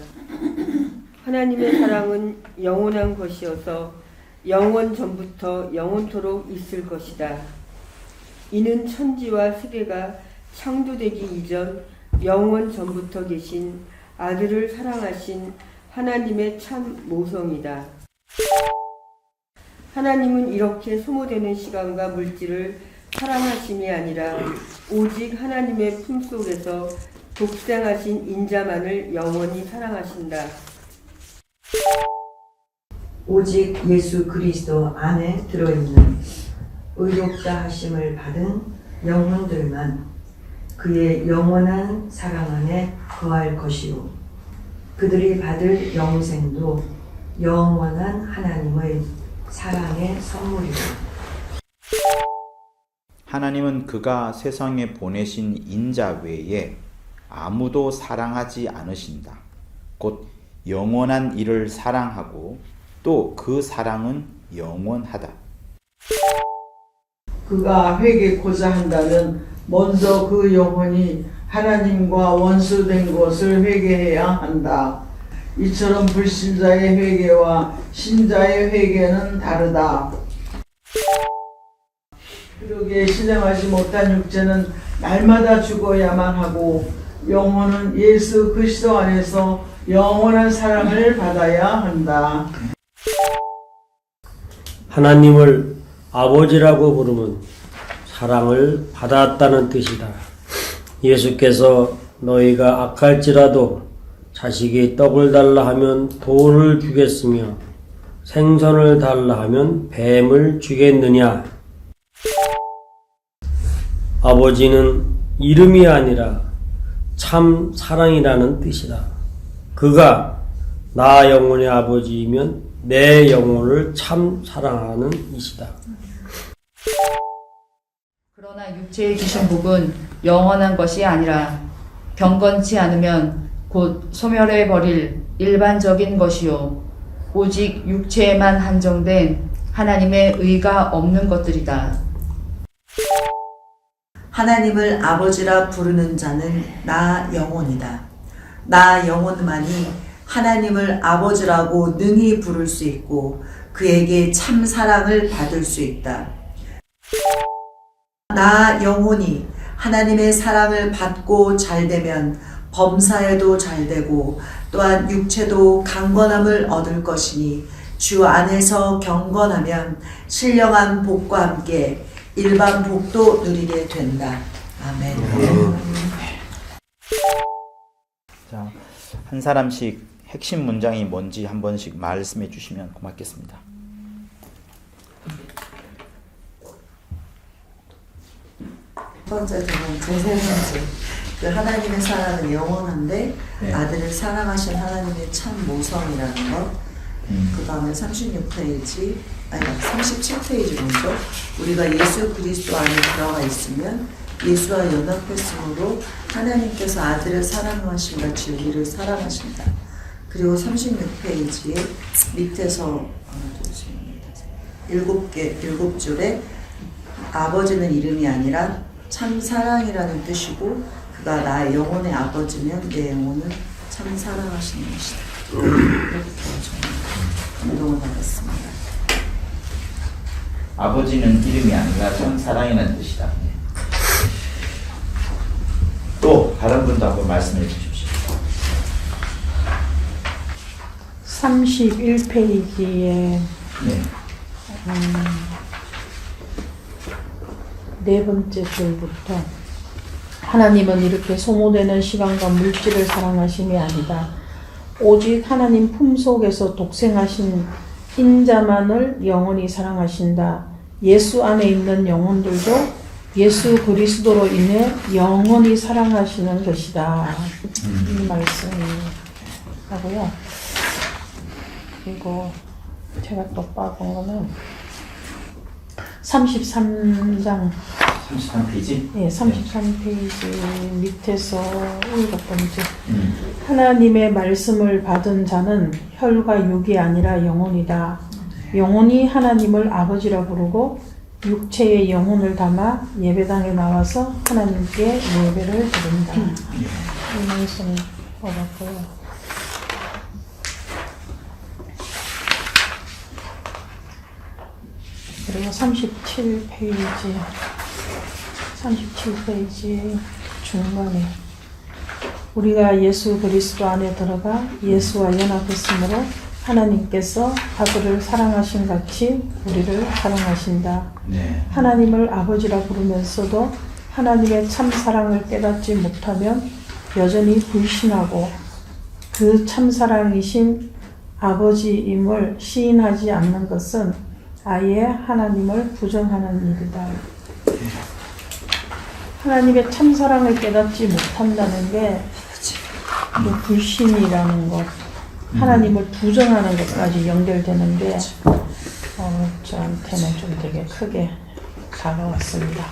하나님의 사랑은 영원한 것이어서 영원 전부터 영원토록 있을 것이다. 이는 천지와 세계가 창조되기 이전 영원 전부터 계신 아들을 사랑하신 하나님의 참 모성이다. 하나님은 이렇게 소모되는 시간과 물질을 사랑하심이 아니라 오직 하나님의 품속에서 독생하신 인자만을 영원히 사랑하신다. 오직 예수 그리스도 안에 들어있는 의롭다 하심을 받은 영혼들만 그의 영원한 사랑 안에 거할 것이요 그들이 받을 영생도 영원한 하나님의 사랑의 선물이다. 하나님은 그가 세상에 보내신 인자 외에 아무도 사랑하지 않으신다. 곧 영원한 이를 사랑하고 또 그 사랑은 영원하다. 그가 회개코자 한다면 먼저 그 영혼이 하나님과 원수된 것을 회개해야 한다. 이처럼 불신자의 회개와 신자의 회개는 다르다. 그러기에 신령하지 못한 육체는 날마다 죽어야만 하고 영혼은 예수 그리스도 안에서 영원한 사랑을 받아야 한다. 하나님을 아버지라고 부르면 사랑을 받았다는 뜻이다. 예수께서 너희가 악할지라도 자식이 떡을 달라 하면 돌을 주겠으며 생선을 달라 하면 뱀을 주겠느냐. 아버지는 이름이 아니라 참 사랑이라는 뜻이다. 그가 나 영혼의 아버지이면 내 영혼을 참 사랑하는 이시다. 그러나 육체에 주신 복은 영원한 것이 아니라 경건치 않으면 곧 소멸해 버릴 일반적인 것이요 오직 육체에만 한정된 하나님의 의가 없는 것들이다. 하나님을 아버지라 부르는 자는 나 영혼이다. 나 영혼만이 하나님을 아버지라고 능히 부를 수 있고 그에게 참 사랑을 받을 수 있다. 나 영혼이 하나님의 사랑을 받고 잘되면 범사에도 잘되고 또한 육체도 강건함을 얻을 것이니 주 안에서 경건하면 신령한 복과 함께 일반 복도 누리게 된다. 아멘. 자, 한 사람씩 핵심 문장이 뭔지 한 번씩 말씀해 주시면 고맙겠습니다. 첫 번째, 두 번째, 세 번째. 그 하나님의 사랑은 영원한데 네. 아들을 사랑하신 하나님의 참 모성이라는 것. 그 다음에 36페이지, 아니 37페이지 먼저 우리가 예수 그리스도 안에 들어가 있으면 예수와 연합했으므로 하나님께서 아들을 사랑하신 같이 우리를 사랑하신다. 그리고 36페이지에 밑에서 7줄에 아버지는 이름이 아니라 참 사랑이라는 뜻이고 그가 나의 영혼의 아버지면 내 영혼을 참 사랑하시는 것이다. 이렇게 감동을 받았습니다. 아버지는 이름이 아니라 참 사랑이라는 뜻이다. 또 다른 분도 한번 말씀해 주십시오. 31페이지에 네. 네 번째 줄부터 하나님은 이렇게 소모되는 시간과 물질을 사랑하심이 아니다. 오직 하나님 품속에서 독생하신 인자만을 영원히 사랑하신다. 예수 안에 있는 영혼들도 예수 그리스도로 인해 영원히 사랑하시는 것이다. 이 말씀하고요. 그리고 제가 또 빠진 거는 33장 33페이지? 예, 33페이지 밑에서 7번째. 하나님의 말씀을 받은 자는 혈과 육이 아니라 영혼이다. 영혼이 하나님을 아버지라 부르고 육체의 영혼을 담아 예배당에 나와서 하나님께 예배를 드린다. 이 말씀 뽑았고요. 그리고 37페이지 중간에 우리가 예수 그리스도 안에 들어가 예수와 연합했으므로 하나님께서 아들을 사랑하신 같이 우리를 사랑하신다. 네. 하나님을 아버지라 부르면서도 하나님의 참 사랑을 깨닫지 못하면 여전히 불신하고 그 참 사랑이신 아버지임을 시인하지 않는 것은 아예 하나님을 부정하는 일이다. 하나님의 참 사랑을 깨닫지 못한다는 게 그 불신이라는 것, 하나님을 부정하는 것까지 연결되는 게 저한테는 좀 되게 크게 다가왔습니다.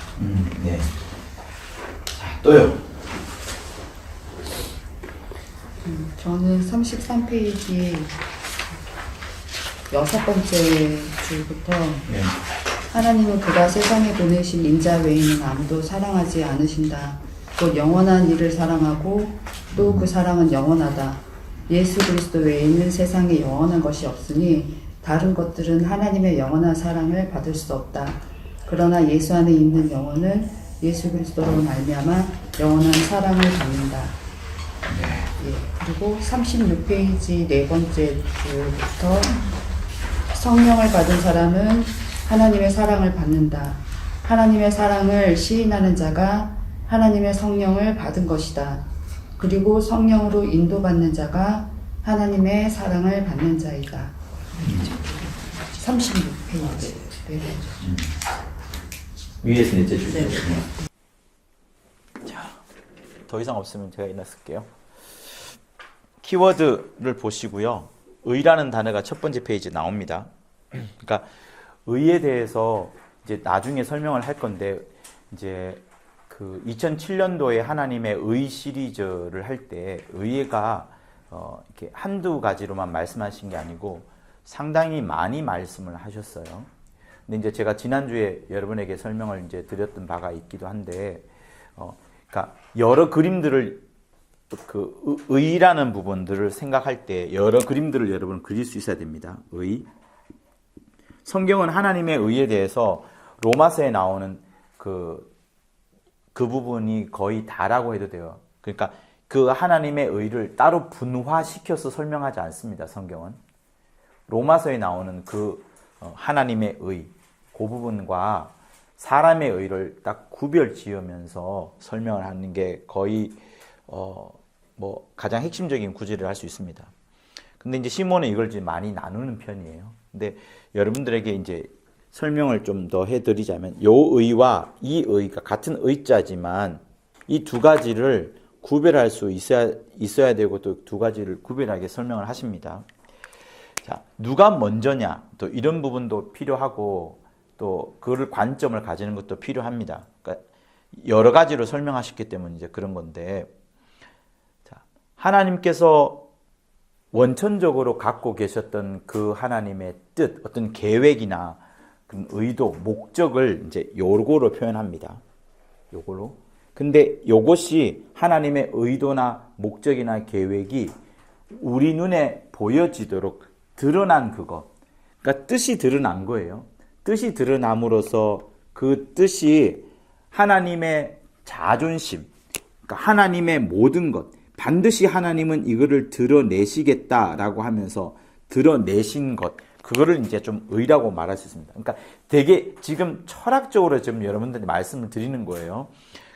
네. 자, 또요. 저는 33페이지 6번째 줄부터 네. 하나님은 그가 세상에 보내신 인자 외에는 아무도 사랑하지 않으신다. 곧 영원한 이를 사랑하고 또 그 사랑은 영원하다. 예수 그리스도 외에는 세상에 영원한 것이 없으니 다른 것들은 하나님의 영원한 사랑을 받을 수 없다. 그러나 예수 안에 있는 영혼은 예수 그리스도로 말미암아 영원한 사랑을 받는다. 예, 그리고 36페이지 네 번째 줄부터 성령을 받은 사람은 하나님의 사랑을 받는다. 하나님의 사랑을 시인하는 자가 하나님의 성령을 받은 것이다. 그리고 성령으로 인도받는 자가 하나님의 사랑을 받는 자이다. 36페이지. 네. 위에서 넷째 줄. 네. 자, 더 이상 없으면 제가 일어설게요. 키워드를 보시고요. 의라는 단어가 첫 번째 페이지에 나옵니다. 그러니까 의에 대해서 이제 나중에 설명을 할 건데 이제 그 2007년도에 하나님의 의 시리즈를 할 때 의가 이렇게 한두 가지로만 말씀하신 게 아니고 상당히 많이 말씀을 하셨어요. 근데 이제 제가 지난주에 여러분에게 설명을 이제 드렸던 바가 있기도 한데, 그러니까 여러 그림들을 의라는 부분들을 생각할 때 여러 그림들을 여러분 그릴 수 있어야 됩니다. 의. 성경은 하나님의 의에 대해서 로마서에 나오는 그 부분이 거의 다라고 해도 돼요. 그러니까 그 하나님의 의를 따로 분화시켜서 설명하지 않습니다. 성경은. 로마서에 나오는 그 하나님의 의, 그 부분과 사람의 의를 딱 구별 지으면서 설명을 하는 게 거의 가장 핵심적인 구절을 할 수 있습니다. 근데 이제 시몬은 이걸 이제 많이 나누는 편이에요. 근데 여러분들에게 이제 설명을 좀 더 해드리자면 요 의와 이 의가 같은 의자지만 이 두 가지를 구별할 수 있어야 되고 또 두 가지를 구별하게 설명을 하십니다. 자, 누가 먼저냐 또 이런 부분도 필요하고 또 그를 관점을 가지는 것도 필요합니다. 그러니까 여러 가지로 설명하셨기 때문에 이제 그런 건데, 자, 하나님께서 원천적으로 갖고 계셨던 그 하나님의 뜻, 어떤 계획이나 그런 의도, 목적을 이제 요거로 표현합니다. 요걸로. 근데 요것이 하나님의 의도나 목적이나 계획이 우리 눈에 보여지도록 드러난 그것. 그러니까 뜻이 드러난 거예요. 뜻이 드러남으로써 그 뜻이 하나님의 자존심, 그러니까 하나님의 모든 것, 반드시 하나님은 이거를 드러내시겠다라고 하면서 드러내신 것, 그거를 이제 좀 의라고 말할 수 있습니다. 그러니까 되게 지금 철학적으로 지금 여러분들이 말씀을 드리는 거예요.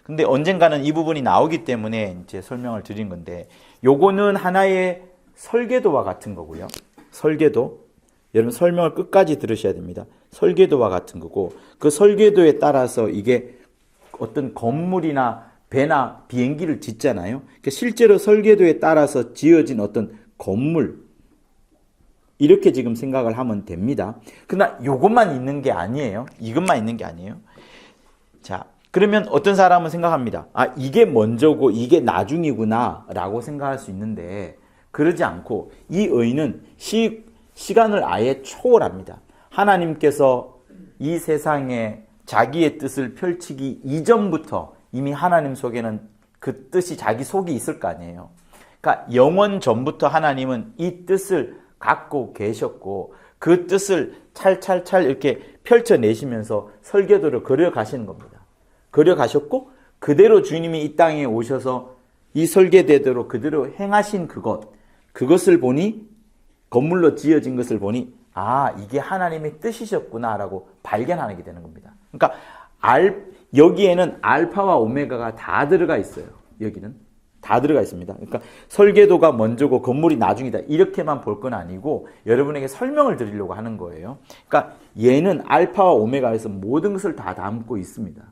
근데 언젠가는 이 부분이 나오기 때문에 이제 설명을 드린 건데, 요거는 하나의 설계도와 같은 거고요. 설계도. 여러분 설명을 끝까지 들으셔야 됩니다. 설계도와 같은 거고, 그 설계도에 따라서 이게 어떤 건물이나 배나 비행기를 짓잖아요. 그러니까 실제로 설계도에 따라서 지어진 어떤 건물, 이렇게 지금 생각을 하면 됩니다. 그러나 이것만 있는 게 아니에요. 이것만 있는 게 아니에요. 자, 그러면 어떤 사람은 생각합니다. 아, 이게 먼저고 이게 나중이구나 라고 생각할 수 있는데, 그러지 않고 이 의는 시간을 아예 초월합니다. 하나님께서 이 세상에 자기의 뜻을 펼치기 이전부터 이미 하나님 속에는 그 뜻이 자기 속에 있을 거 아니에요. 그러니까 영원 전부터 하나님은 이 뜻을 갖고 계셨고, 그 뜻을 찰찰찰 이렇게 펼쳐내시면서 설계도를 그려가시는 겁니다. 그려가셨고, 그대로 주님이 이 땅에 오셔서 이 설계대로 그대로 행하신 그것을 보니, 건물로 지어진 것을 보니, 아, 이게 하나님의 뜻이셨구나라고 발견하게 되는 겁니다. 그러니까 여기에는 알파와 오메가가 다 들어가 있어요. 여기는 다 들어가 있습니다. 그러니까 설계도가 먼저고 건물이 나중이다, 이렇게만 볼 건 아니고 여러분에게 설명을 드리려고 하는 거예요. 그러니까 얘는 알파와 오메가에서 모든 것을 다 담고 있습니다.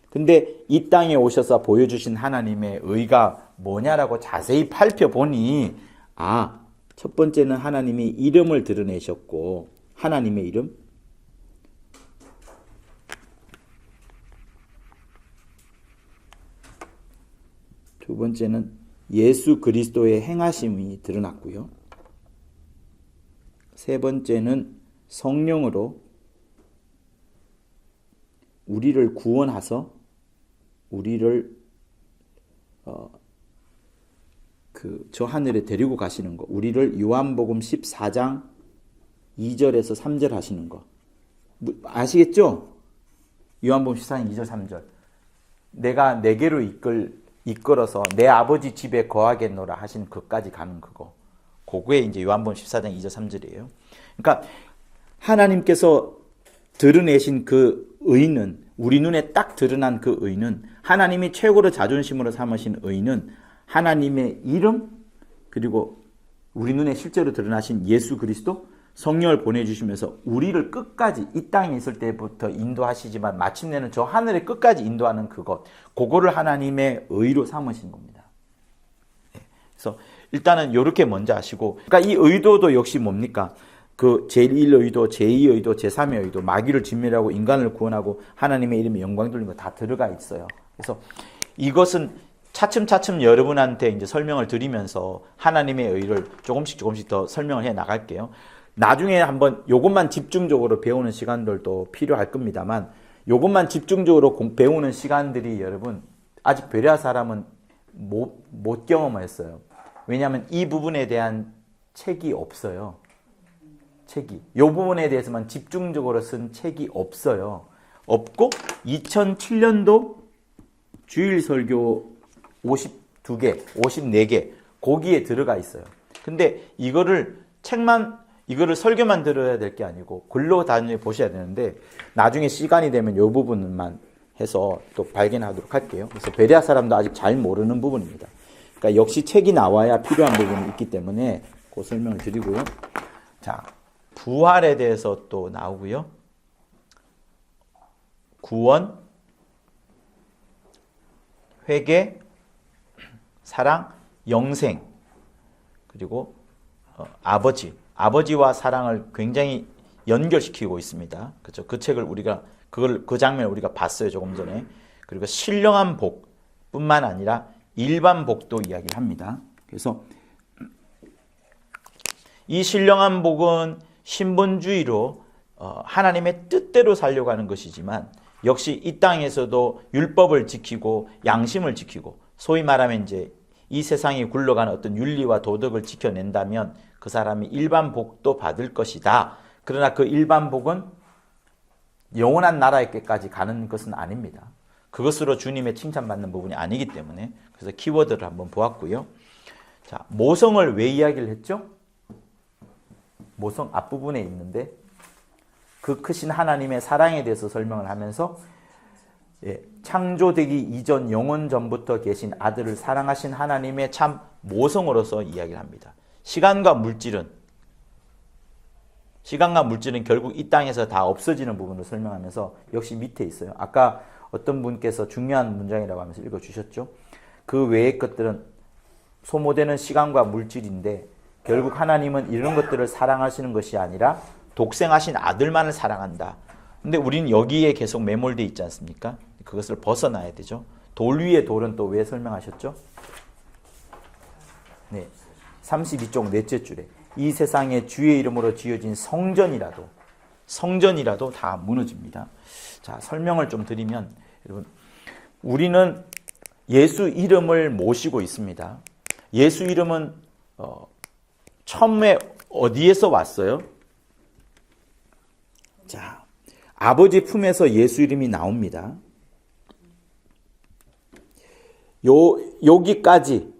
근데 이 땅에 오셔서 보여주신 하나님의 의가 뭐냐라고 자세히 살펴보니, 아, 첫 번째는 하나님이 이름을 드러내셨고, 하나님의 이름. 두 번째는 예수 그리스도의 행하심이 드러났고요. 세 번째는 성령으로 우리를 구원하사 우리를 저 하늘에 데리고 가시는 거, 우리를 요한복음 14장 2절에서 3절 하시는 거 아시겠죠? 요한복음 14장 2절 3절, 내가 내게로 이끌어서 내 아버지 집에 거하겠노라 하신 그까지 가는 그거에 이제 요한복음 14장 2절 3절이에요. 그러니까 하나님께서 드러내신 그 의는, 우리 눈에 딱 드러난 그 의는, 하나님이 최고로 자존심으로 삼으신 의는 하나님의 이름, 그리고 우리 눈에 실제로 드러나신 예수 그리스도, 성령을 보내주시면서 우리를 끝까지 이 땅에 있을 때부터 인도하시지만 마침내는 저 하늘의 끝까지 인도하는 그거를 하나님의 의로 삼으신 겁니다. 그래서 일단은 이렇게 먼저 하시고, 그러니까 이 의도도 역시 뭡니까? 그 제1 의도, 제2 의도, 제3의 의도, 마귀를 진멸하고 인간을 구원하고 하나님의 이름에 영광 돌리는 거 다 들어가 있어요. 그래서 이것은 차츰차츰 여러분한테 이제 설명을 드리면서 하나님의 의를 조금씩 더 설명을 해 나갈게요. 나중에 한번 요것만 집중적으로 배우는 시간들도 필요할 겁니다만, 요것만 집중적으로 배우는 시간들이 여러분, 아직 베레아 사람은 못 경험했어요. 왜냐하면 이 부분에 대한 책이 없어요. 책이. 이 부분에 대해서만 집중적으로 쓴 책이 없어요. 없고 2007년도 주일 설교 52개, 54개 거기에 들어가 있어요. 근데 이거를 설교만 들어야 될 게 아니고 글로 다녀 보셔야 되는데 나중에 시간이 되면 이 부분만 해서 또 발견하도록 할게요. 그래서 베레아 사람도 아직 잘 모르는 부분입니다. 그러니까 역시 책이 나와야 필요한 부분이 있기 때문에 그 설명을 드리고요. 자, 부활에 대해서 또 나오고요. 구원, 회개, 사랑, 영생, 그리고 아버지와 사랑을 굉장히 연결시키고 있습니다. 그렇죠? 그 책을 그 장면을 우리가 봤어요, 조금 전에. 그리고 신령한 복뿐만 아니라 일반 복도 이야기를 합니다. 그래서 이 신령한 복은 신분주의로 하나님의 뜻대로 살려고 하는 것이지만 역시 이 땅에서도 율법을 지키고 양심을 지키고 소위 말하면 이제 이 세상이 굴러가는 어떤 윤리와 도덕을 지켜낸다면 그 사람이 일반 복도 받을 것이다. 그러나 그 일반 복은 영원한 나라에까지 가는 것은 아닙니다. 그것으로 주님의 칭찬받는 부분이 아니기 때문에 그래서 키워드를 한번 보았고요. 자, 모성을 왜 이야기를 했죠? 모성 앞부분에 있는데 그 크신 하나님의 사랑에 대해서 설명을 하면서 창조되기 이전 영원 전부터 계신 아들을 사랑하신 하나님의 참 모성으로서 이야기를 합니다. 시간과 물질은 결국 이 땅에서 다 없어지는 부분을 설명하면서 역시 밑에 있어요. 아까 어떤 분께서 중요한 문장이라고 하면서 읽어주셨죠. 그 외의 것들은 소모되는 시간과 물질인데 결국 하나님은 이런 것들을 사랑하시는 것이 아니라 독생하신 아들만을 사랑한다. 근데 우리는 여기에 계속 매몰되어 있지 않습니까? 그것을 벗어나야 되죠. 돌 위의 돌은 또 왜 설명하셨죠? 네, 32쪽 넷째 줄에 이 세상에 주의 이름으로 지어진 성전이라도 다 무너집니다. 자, 설명을 좀 드리면 여러분, 우리는 예수 이름을 모시고 있습니다. 예수 이름은 처음에 어디에서 왔어요? 자, 아버지 품에서 예수 이름이 나옵니다. 여기까지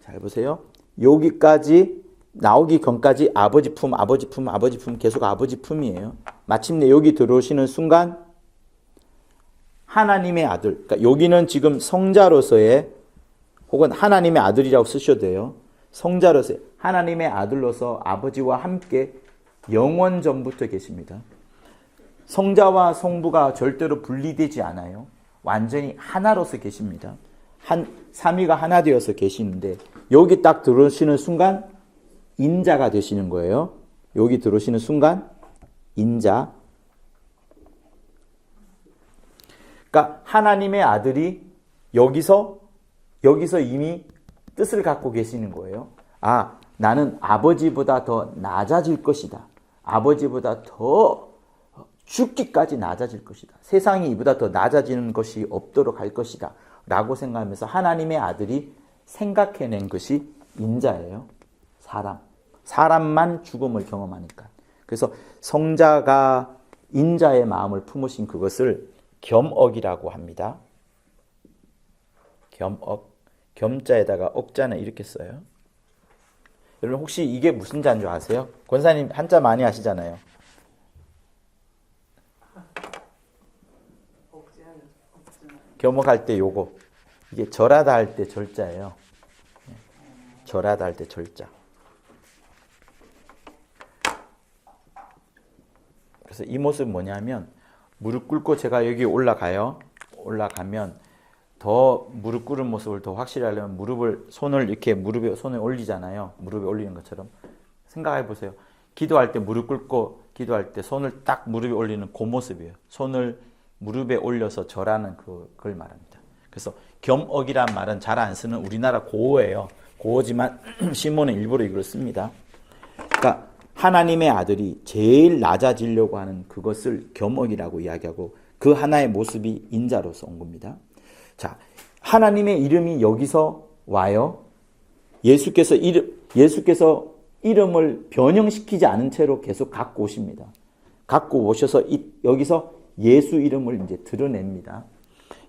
잘 보세요. 여기까지 나오기 전까지 아버지 품 계속 아버지 품이에요. 마침내 여기 들어오시는 순간 하나님의 아들, 그러니까 여기는 지금 성자로서의 혹은 하나님의 아들이라고 쓰셔도 돼요. 성자로서의 하나님의 아들로서 아버지와 함께 영원 전부터 계십니다. 성자와 성부가 절대로 분리되지 않아요. 완전히 하나로서 계십니다. 삼위가 하나 되어서 계시는데 여기 딱 들어오시는 순간 인자가 되시는 거예요. 여기 들어오시는 순간 인자. 그러니까 하나님의 아들이 여기서 이미 뜻을 갖고 계시는 거예요. 아, 나는 아버지보다 더 낮아질 것이다. 아버지보다 더 죽기까지 낮아질 것이다. 세상이 이보다 더 낮아지는 것이 없도록 할 것이다. 라고 생각하면서 하나님의 아들이 생각해낸 것이 인자예요. 사람만 죽음을 경험하니까. 그래서 성자가 인자의 마음을 품으신 그것을 겸억이라고 합니다. 겸억. 겸자에다가 억자는 이렇게 써요. 여러분 혹시 이게 무슨 자인 줄 아세요? 권사님 한자 많이 하시잖아요. 겸억할 때 요거. 이게 절하다 할 때 절자예요. 절하다 할 때 절자. 그래서 이 모습은 뭐냐면 무릎 꿇고 제가 여기 올라가요. 올라가면 더 무릎 꿇은 모습을 더 확실히 하려면 손을 이렇게 무릎에 손을 올리잖아요. 무릎에 올리는 것처럼 생각해 보세요. 기도할 때 무릎 꿇고 기도할 때 손을 딱 무릎에 올리는 그 모습이에요. 손을 무릎에 올려서 절하는 그걸 말합니다. 그래서 겸억이란 말은 잘 안 쓰는 우리나라 고어예요. 고어지만 시몬은 일부러 이걸 씁니다. 그러니까 하나님의 아들이 제일 낮아지려고 하는 그것을 겸억이라고 이야기하고 그 하나의 모습이 인자로서 온 겁니다. 자, 하나님의 이름이 여기서 와요. 예수께서 이름을 변형시키지 않은 채로 계속 갖고 오십니다. 갖고 오셔서 여기서 예수 이름을 이제 드러냅니다.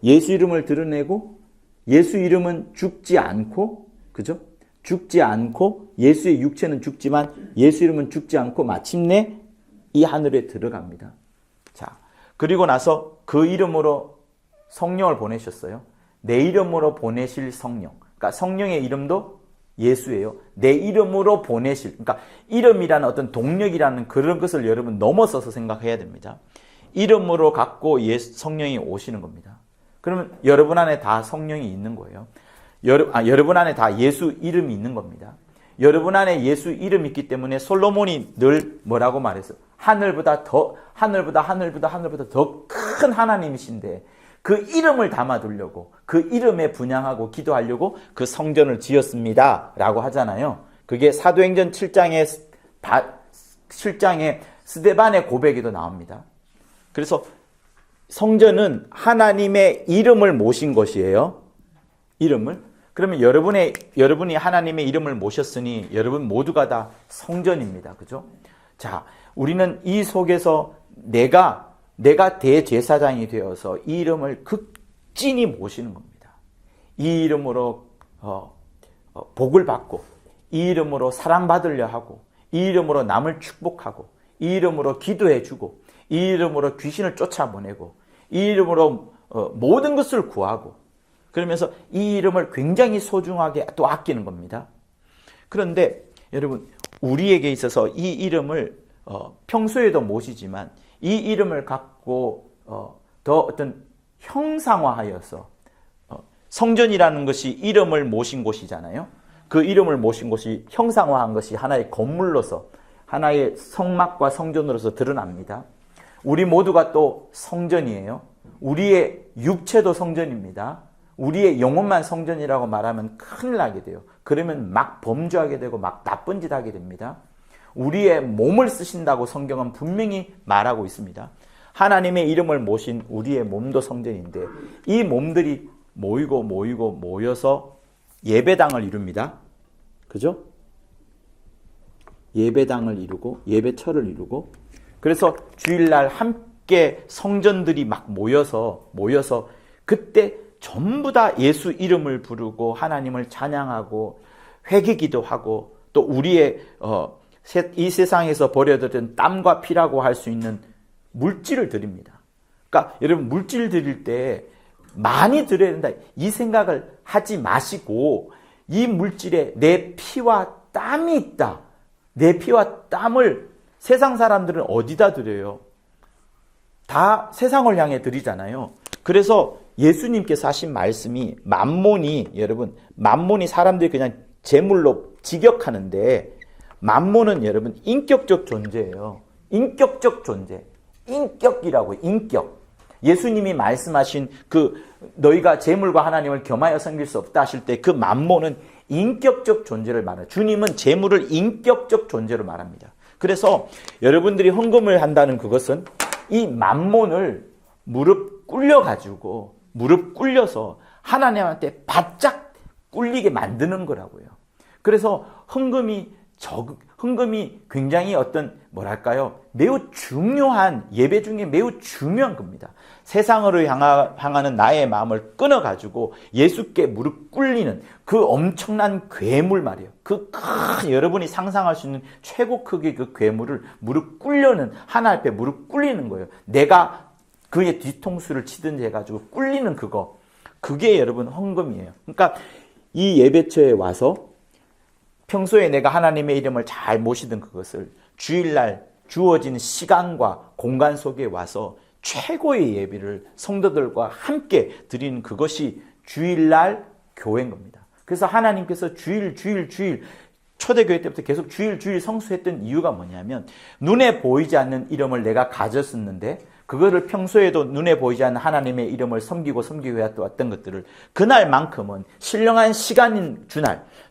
예수 이름을 드러내고 예수 이름은 죽지 않고, 그죠? 죽지 않고 예수의 육체는 죽지만 예수 이름은 죽지 않고 마침내 이 하늘에 들어갑니다. 자, 그리고 나서 그 이름으로 성령을 보내셨어요. 내 이름으로 보내실 성령. 그러니까 성령의 이름도 예수예요. 내 이름으로 보내실. 그러니까 이름이라는 어떤 동력이라는 그런 것을 여러분 넘어서서 생각해야 됩니다. 이름으로 갖고 성령이 오시는 겁니다. 그러면 여러분 안에 다 성령이 있는 거예요. 여러분 안에 다 예수 이름이 있는 겁니다. 여러분 안에 예수 이름이 있기 때문에 솔로몬이 늘 뭐라고 말했어요? 하늘보다 더 큰 하나님이신데 그 이름을 담아두려고, 그 이름에 분향하고 기도하려고 그 성전을 지었습니다 라고 하잖아요. 그게 사도행전 7장에 스데반의 고백에도 나옵니다. 그래서 성전은 하나님의 이름을 모신 것이에요. 이름을. 그러면 여러분이 하나님의 이름을 모셨으니 여러분 모두가 다 성전입니다. 그죠? 자, 우리는 이 속에서 내가 대제사장이 되어서 이 이름을 극진히 모시는 겁니다. 이 이름으로 복을 받고, 이 이름으로 사랑받으려 하고, 이 이름으로 남을 축복하고, 이 이름으로 기도해주고, 이 이름으로 귀신을 쫓아보내고, 이 이름으로 모든 것을 구하고, 그러면서 이 이름을 굉장히 소중하게 또 아끼는 겁니다. 그런데 여러분, 우리에게 있어서 이 이름을 평소에도 모시지만 이 이름을 갖고 더 어떤 형상화하여서 성전이라는 것이 이름을 모신 곳이잖아요. 그 이름을 모신 곳이 형상화한 것이 하나의 건물로서, 하나의 성막과 성전으로서 드러납니다. 우리 모두가 또 성전이에요. 우리의 육체도 성전입니다. 우리의 영혼만 성전이라고 말하면 큰일 나게 돼요. 그러면 막 범죄하게 되고 막 나쁜 짓 하게 됩니다. 우리의 몸을 쓰신다고 성경은 분명히 말하고 있습니다. 하나님의 이름을 모신 우리의 몸도 성전인데 이 몸들이 모여서 예배당을 이룹니다. 그죠? 예배당을 이루고 예배처를 이루고, 그래서 주일날 함께 성전들이 막 모여서 그때 전부 다 예수 이름을 부르고 하나님을 찬양하고 회개기도 하고, 또 우리의 이 세상에서 버려졌던 땀과 피라고 할 수 있는 물질을 드립니다. 그러니까 여러분, 물질 드릴 때 많이 드려야 된다, 이 생각을 하지 마시고, 이 물질에 내 피와 땀이 있다. 내 피와 땀을 세상 사람들은 어디다 드려요? 다 세상을 향해 드리잖아요. 그래서 예수님께서 하신 말씀이, 만몬이 사람들이 그냥 재물로 직역하는데, 만몬은 여러분 인격적 존재예요. 인격적 존재. 인격이라고, 인격. 예수님이 말씀하신 너희가 재물과 하나님을 겸하여 섬길 수 없다 하실 때 그 만몬은 인격적 존재를 말해요. 주님은 재물을 인격적 존재로 말합니다. 그래서 여러분들이 헌금을 한다는 그것은 이 만몬을 무릎 꿇려서 하나님한테 바짝 꿇리게 만드는 거라고요. 그래서 헌금이 굉장히 매우 중요한, 예배 중에 매우 중요한 겁니다. 세상으로 향하는 나의 마음을 끊어가지고 예수께 무릎 꿇리는 그 엄청난 괴물 말이에요. 여러분이 상상할 수 있는 최고 크기의 그 괴물을 무릎 꿇려는, 하나 앞에 무릎 꿇리는 거예요. 내가 그의 뒤통수를 치든지 해가지고 꿇리는 그게 여러분 헌금이에요. 그러니까 이 예배처에 와서 평소에 내가 하나님의 이름을 잘 모시던 그것을 주일날 주어진 시간과 공간 속에 와서 최고의 예배를 성도들과 함께 드리는 그것이 주일날 교회인 겁니다. 그래서 하나님께서 주일 초대교회 때부터 계속 주일 성수했던 이유가 뭐냐면, 눈에 보이지 않는 이름을 내가 가졌었는데 그거를 평소에도 눈에 보이지 않는 하나님의 이름을 섬기고 해왔던 것들을 그날만큼은 신령한 시간인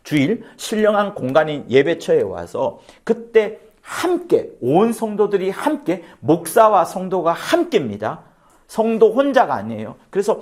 주일, 신령한 공간인 예배처에 와서 그때 함께, 온 성도들이 함께, 목사와 성도가 함께입니다. 성도 혼자가 아니에요. 그래서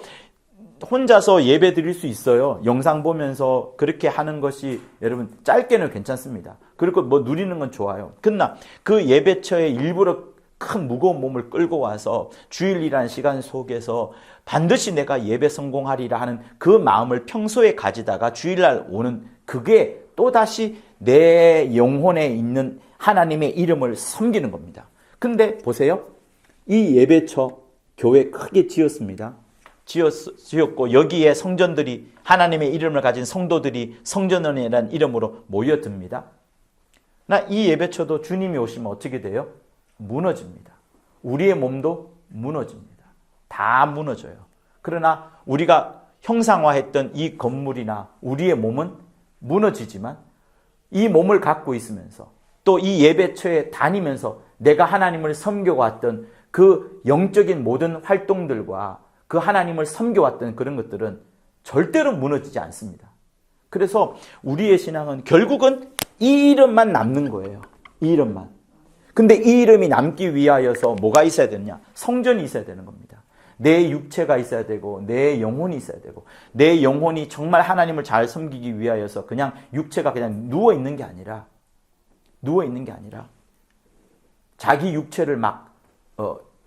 혼자서 예배 드릴 수 있어요. 영상 보면서 그렇게 하는 것이 여러분 짧게는 괜찮습니다. 그리고 뭐 누리는 건 좋아요. 그러나 그 예배처에 일부러 큰 무거운 몸을 끌고 와서 주일이라는 시간 속에서 반드시 내가 예배 성공하리라 하는 그 마음을 평소에 가지다가 주일날 오는 그게 또다시 내 영혼에 있는 하나님의 이름을 섬기는 겁니다. 근데 보세요. 이 예배처 교회 크게 지었습니다. 지었고 여기에 성전들이 하나님의 이름을 가진 성도들이 성전원이라는 이름으로 모여듭니다. 나 이 예배처도 주님이 오시면 어떻게 돼요? 무너집니다. 우리의 몸도 무너집니다. 다 무너져요. 그러나 우리가 형상화했던 이 건물이나 우리의 몸은 무너지지만 이 몸을 갖고 있으면서 또 이 예배처에 다니면서 내가 하나님을 섬겨왔던 그 영적인 모든 활동들과 그 하나님을 섬겨왔던 그런 것들은 절대로 무너지지 않습니다. 그래서 우리의 신앙은 결국은 이 이름만 남는 거예요. 이 이름만. 근데 이 이름이 남기 위하여서 뭐가 있어야 되느냐? 성전이 있어야 되는 겁니다. 내 육체가 있어야 되고 내 영혼이 있어야 되고 내 영혼이 정말 하나님을 잘 섬기기 위하여서 그냥 육체가 그냥 누워있는 게 아니라 자기 육체를 막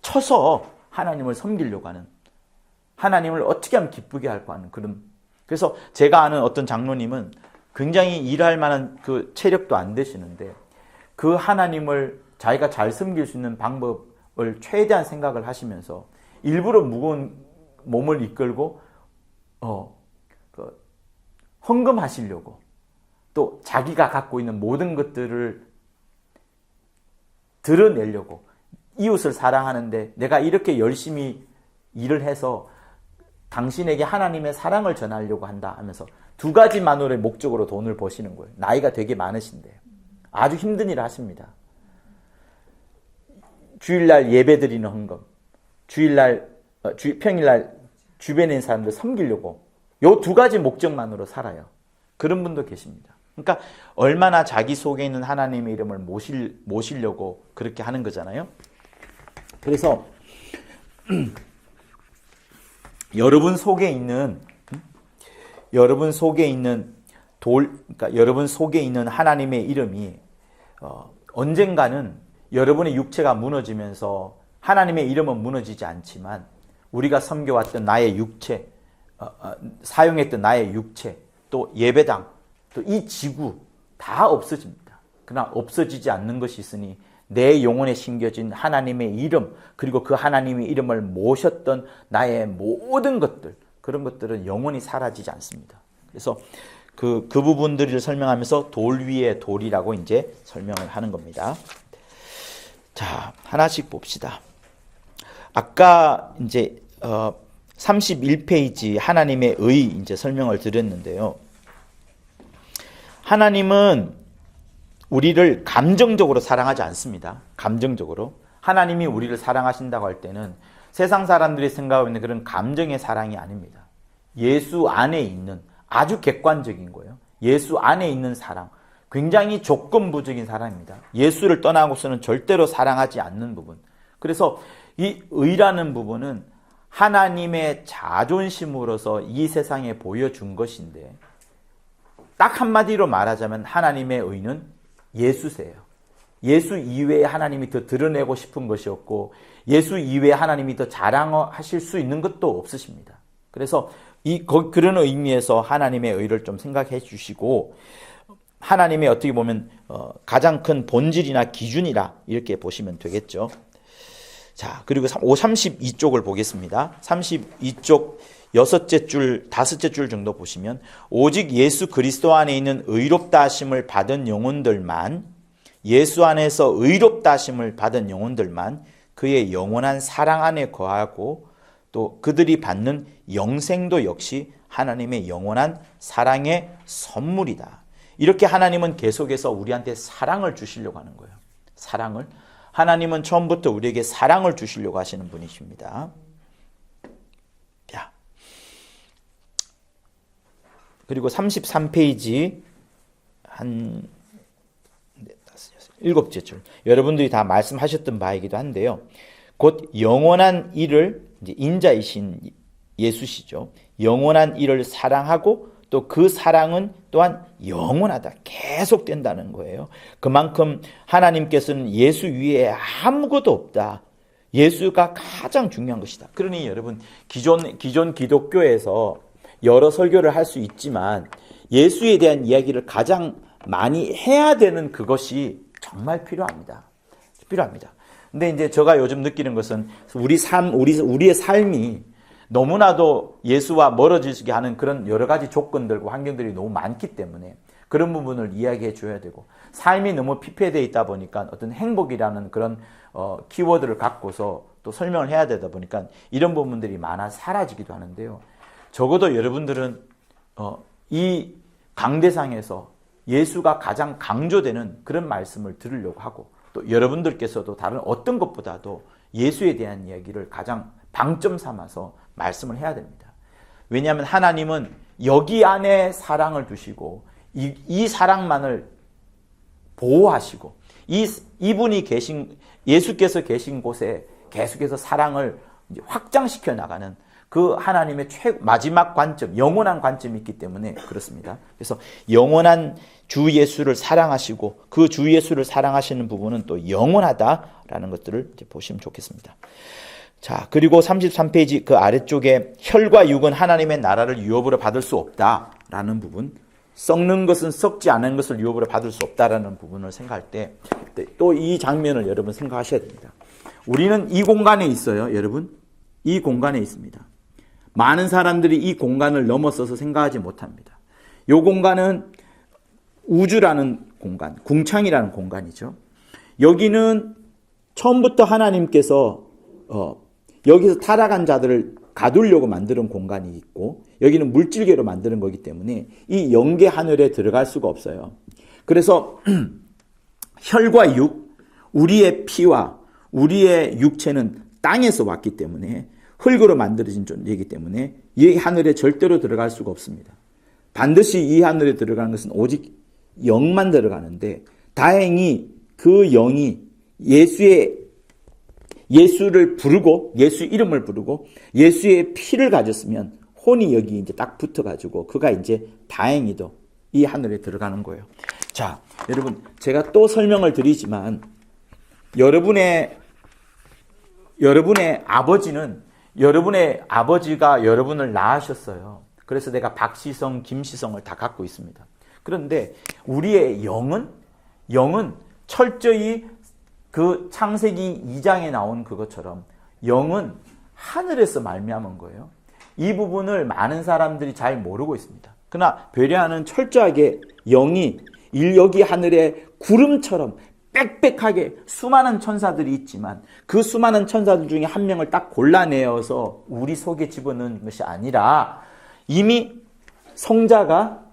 쳐서 하나님을 섬기려고 하는, 하나님을 어떻게 하면 기쁘게 할까 하는 그런. 그래서 제가 아는 어떤 장로님은 굉장히 일할 만한 그 체력도 안 되시는데 그 하나님을 자기가 잘 섬길 수 있는 방법을 최대한 생각을 하시면서 일부러 무거운 몸을 이끌고 헌금하시려고 또 자기가 갖고 있는 모든 것들을 드러내려고 이웃을 사랑하는데 내가 이렇게 열심히 일을 해서 당신에게 하나님의 사랑을 전하려고 한다 하면서 두 가지만으로의 목적으로 돈을 버시는 거예요. 나이가 되게 많으신데 아주 힘든 일을 하십니다. 주일날 예배 드리는 헌금, 평일날 주변에 있는 사람들 섬기려고 요 두 가지 목적만으로 살아요. 그런 분도 계십니다. 그러니까 얼마나 자기 속에 있는 하나님의 이름을 모시려고 그렇게 하는 거잖아요. 그래서 여러분 속에 있는 그러니까 여러분 속에 있는 하나님의 이름이 언젠가는 여러분의 육체가 무너지면서 하나님의 이름은 무너지지 않지만 우리가 섬겨왔던 나의 육체, 사용했던 나의 육체, 또 예배당, 또 이 지구 다 없어집니다. 그러나 없어지지 않는 것이 있으니 내 영혼에 심겨진 하나님의 이름, 그리고 그 하나님의 이름을 모셨던 나의 모든 것들, 그런 것들은 영원히 사라지지 않습니다. 그래서 그 부분들을 설명하면서 돌 위에 돌이라고 이제 설명을 하는 겁니다. 자, 하나씩 봅시다. 아까 이제 31페이지 하나님의 의 이제 설명을 드렸는데요. 하나님은 우리를 감정적으로 사랑하지 않습니다. 감정적으로. 하나님이 우리를 사랑하신다고 할 때는 세상 사람들이 생각하고 있는 그런 감정의 사랑이 아닙니다. 예수 안에 있는 아주 객관적인 거예요. 예수 안에 있는 사랑. 굉장히 조건부적인 사랑입니다. 예수를 떠나고서는 절대로 사랑하지 않는 부분. 그래서 이 의라는 부분은 하나님의 자존심으로서 이 세상에 보여준 것인데 딱 한마디로 말하자면 하나님의 의는 예수세요. 예수 이외에 하나님이 더 드러내고 싶은 것이 없고 예수 이외에 하나님이 더 자랑하실 수 있는 것도 없으십니다. 그래서 그런 의미에서 하나님의 의를 좀 생각해 주시고 하나님의 어떻게 보면 가장 큰 본질이나 기준이라 이렇게 보시면 되겠죠. 자, 그리고 32쪽을 보겠습니다. 32쪽 6째 줄, 5째 줄 정도 보시면 오직 예수 그리스도 안에 있는 의롭다 하심을 받은 영혼들만, 예수 안에서 의롭다 하심을 받은 영혼들만 그의 영원한 사랑 안에 거하고 또 그들이 받는 영생도 역시 하나님의 영원한 사랑의 선물이다. 이렇게 하나님은 계속해서 우리한테 사랑을 주시려고 하는 거예요. 사랑을. 하나님은 처음부터 우리에게 사랑을 주시려고 하시는 분이십니다. 자, 그리고 33페이지 한 7째 줄. 여러분들이 다 말씀하셨던 바이기도 한데요. 곧 영원한 일을 이제 인자이신 예수시죠. 영원한 이를 사랑하고 또 그 사랑은 또한 영원하다. 계속된다는 거예요. 그만큼 하나님께서는 예수 위에 아무것도 없다. 예수가 가장 중요한 것이다. 그러니 여러분, 기존 기독교에서 여러 설교를 할 수 있지만 예수에 대한 이야기를 가장 많이 해야 되는 그것이 정말 필요합니다. 근데 이제 제가 요즘 느끼는 것은 우리의 삶이 너무나도 예수와 멀어지게 하는 그런 여러 가지 조건들과 환경들이 너무 많기 때문에 그런 부분을 이야기해 줘야 되고, 삶이 너무 피폐되어 있다 보니까 어떤 행복이라는 그런 키워드를 갖고서 또 설명을 해야 되다 보니까 이런 부분들이 많아 사라지기도 하는데요. 적어도 여러분들은 이 강대상에서 예수가 가장 강조되는 그런 말씀을 들으려고 하고, 또 여러분들께서도 다른 어떤 것보다도 예수에 대한 이야기를 가장 방점 삼아서 말씀을 해야 됩니다. 왜냐하면 하나님은 여기 안에 사랑을 두시고 이 사랑만을 보호하시고 이분이 예수께서 계신 곳에 계속해서 사랑을 확장시켜 나가는 그 하나님의 마지막 관점, 영원한 관점이 있기 때문에 그렇습니다. 그래서 영원한 주 예수를 사랑하시고 그 주 예수를 사랑하시는 부분은 또 영원하다라는 것들을 이제 보시면 좋겠습니다. 자, 그리고 33페이지 그 아래쪽에 혈과 육은 하나님의 나라를 유업으로 받을 수 없다라는 부분, 썩는 것은 썩지 않은 것을 유업으로 받을 수 없다라는 부분을 생각할 때 또 이 장면을 여러분 생각하셔야 됩니다. 우리는 이 공간에 있어요, 여러분. 이 공간에 있습니다. 많은 사람들이 이 공간을 넘어서서 생각하지 못합니다. 이 공간은 우주라는 공간, 궁창이라는 공간이죠. 여기는 처음부터 하나님께서 여기서 타락한 자들을 가두려고 만드는 공간이 있고, 여기는 물질계로 만드는 거기 때문에 이 영계 하늘에 들어갈 수가 없어요. 그래서 혈과 육, 우리의 피와 우리의 육체는 땅에서 왔기 때문에, 흙으로 만들어진 존재이기 때문에 이 하늘에 절대로 들어갈 수가 없습니다. 반드시 이 하늘에 들어가는 것은 오직 영만 들어가는데, 다행히 그 영이 예수를 부르고, 예수 이름을 부르고 예수의 피를 가졌으면 혼이 여기 이제 딱 붙어가지고 그가 이제 다행히도 이 하늘에 들어가는 거예요. 자, 여러분, 제가 또 설명을 드리지만 여러분의 여러분의 아버지가 여러분을 낳으셨어요. 그래서 내가 박시성, 김시성을 다 갖고 있습니다. 그런데 우리의 영은 철저히 그 창세기 2장에 나온 그것처럼 영은 하늘에서 말미암은 거예요. 이 부분을 많은 사람들이 잘 모르고 있습니다. 그러나 베레아는 철저하게 영이 여기 하늘에 구름처럼 빽빽하게 수많은 천사들이 있지만 그 수많은 천사들 중에 한 명을 딱 골라내어서 우리 속에 집어넣은 것이 아니라 이미 성자가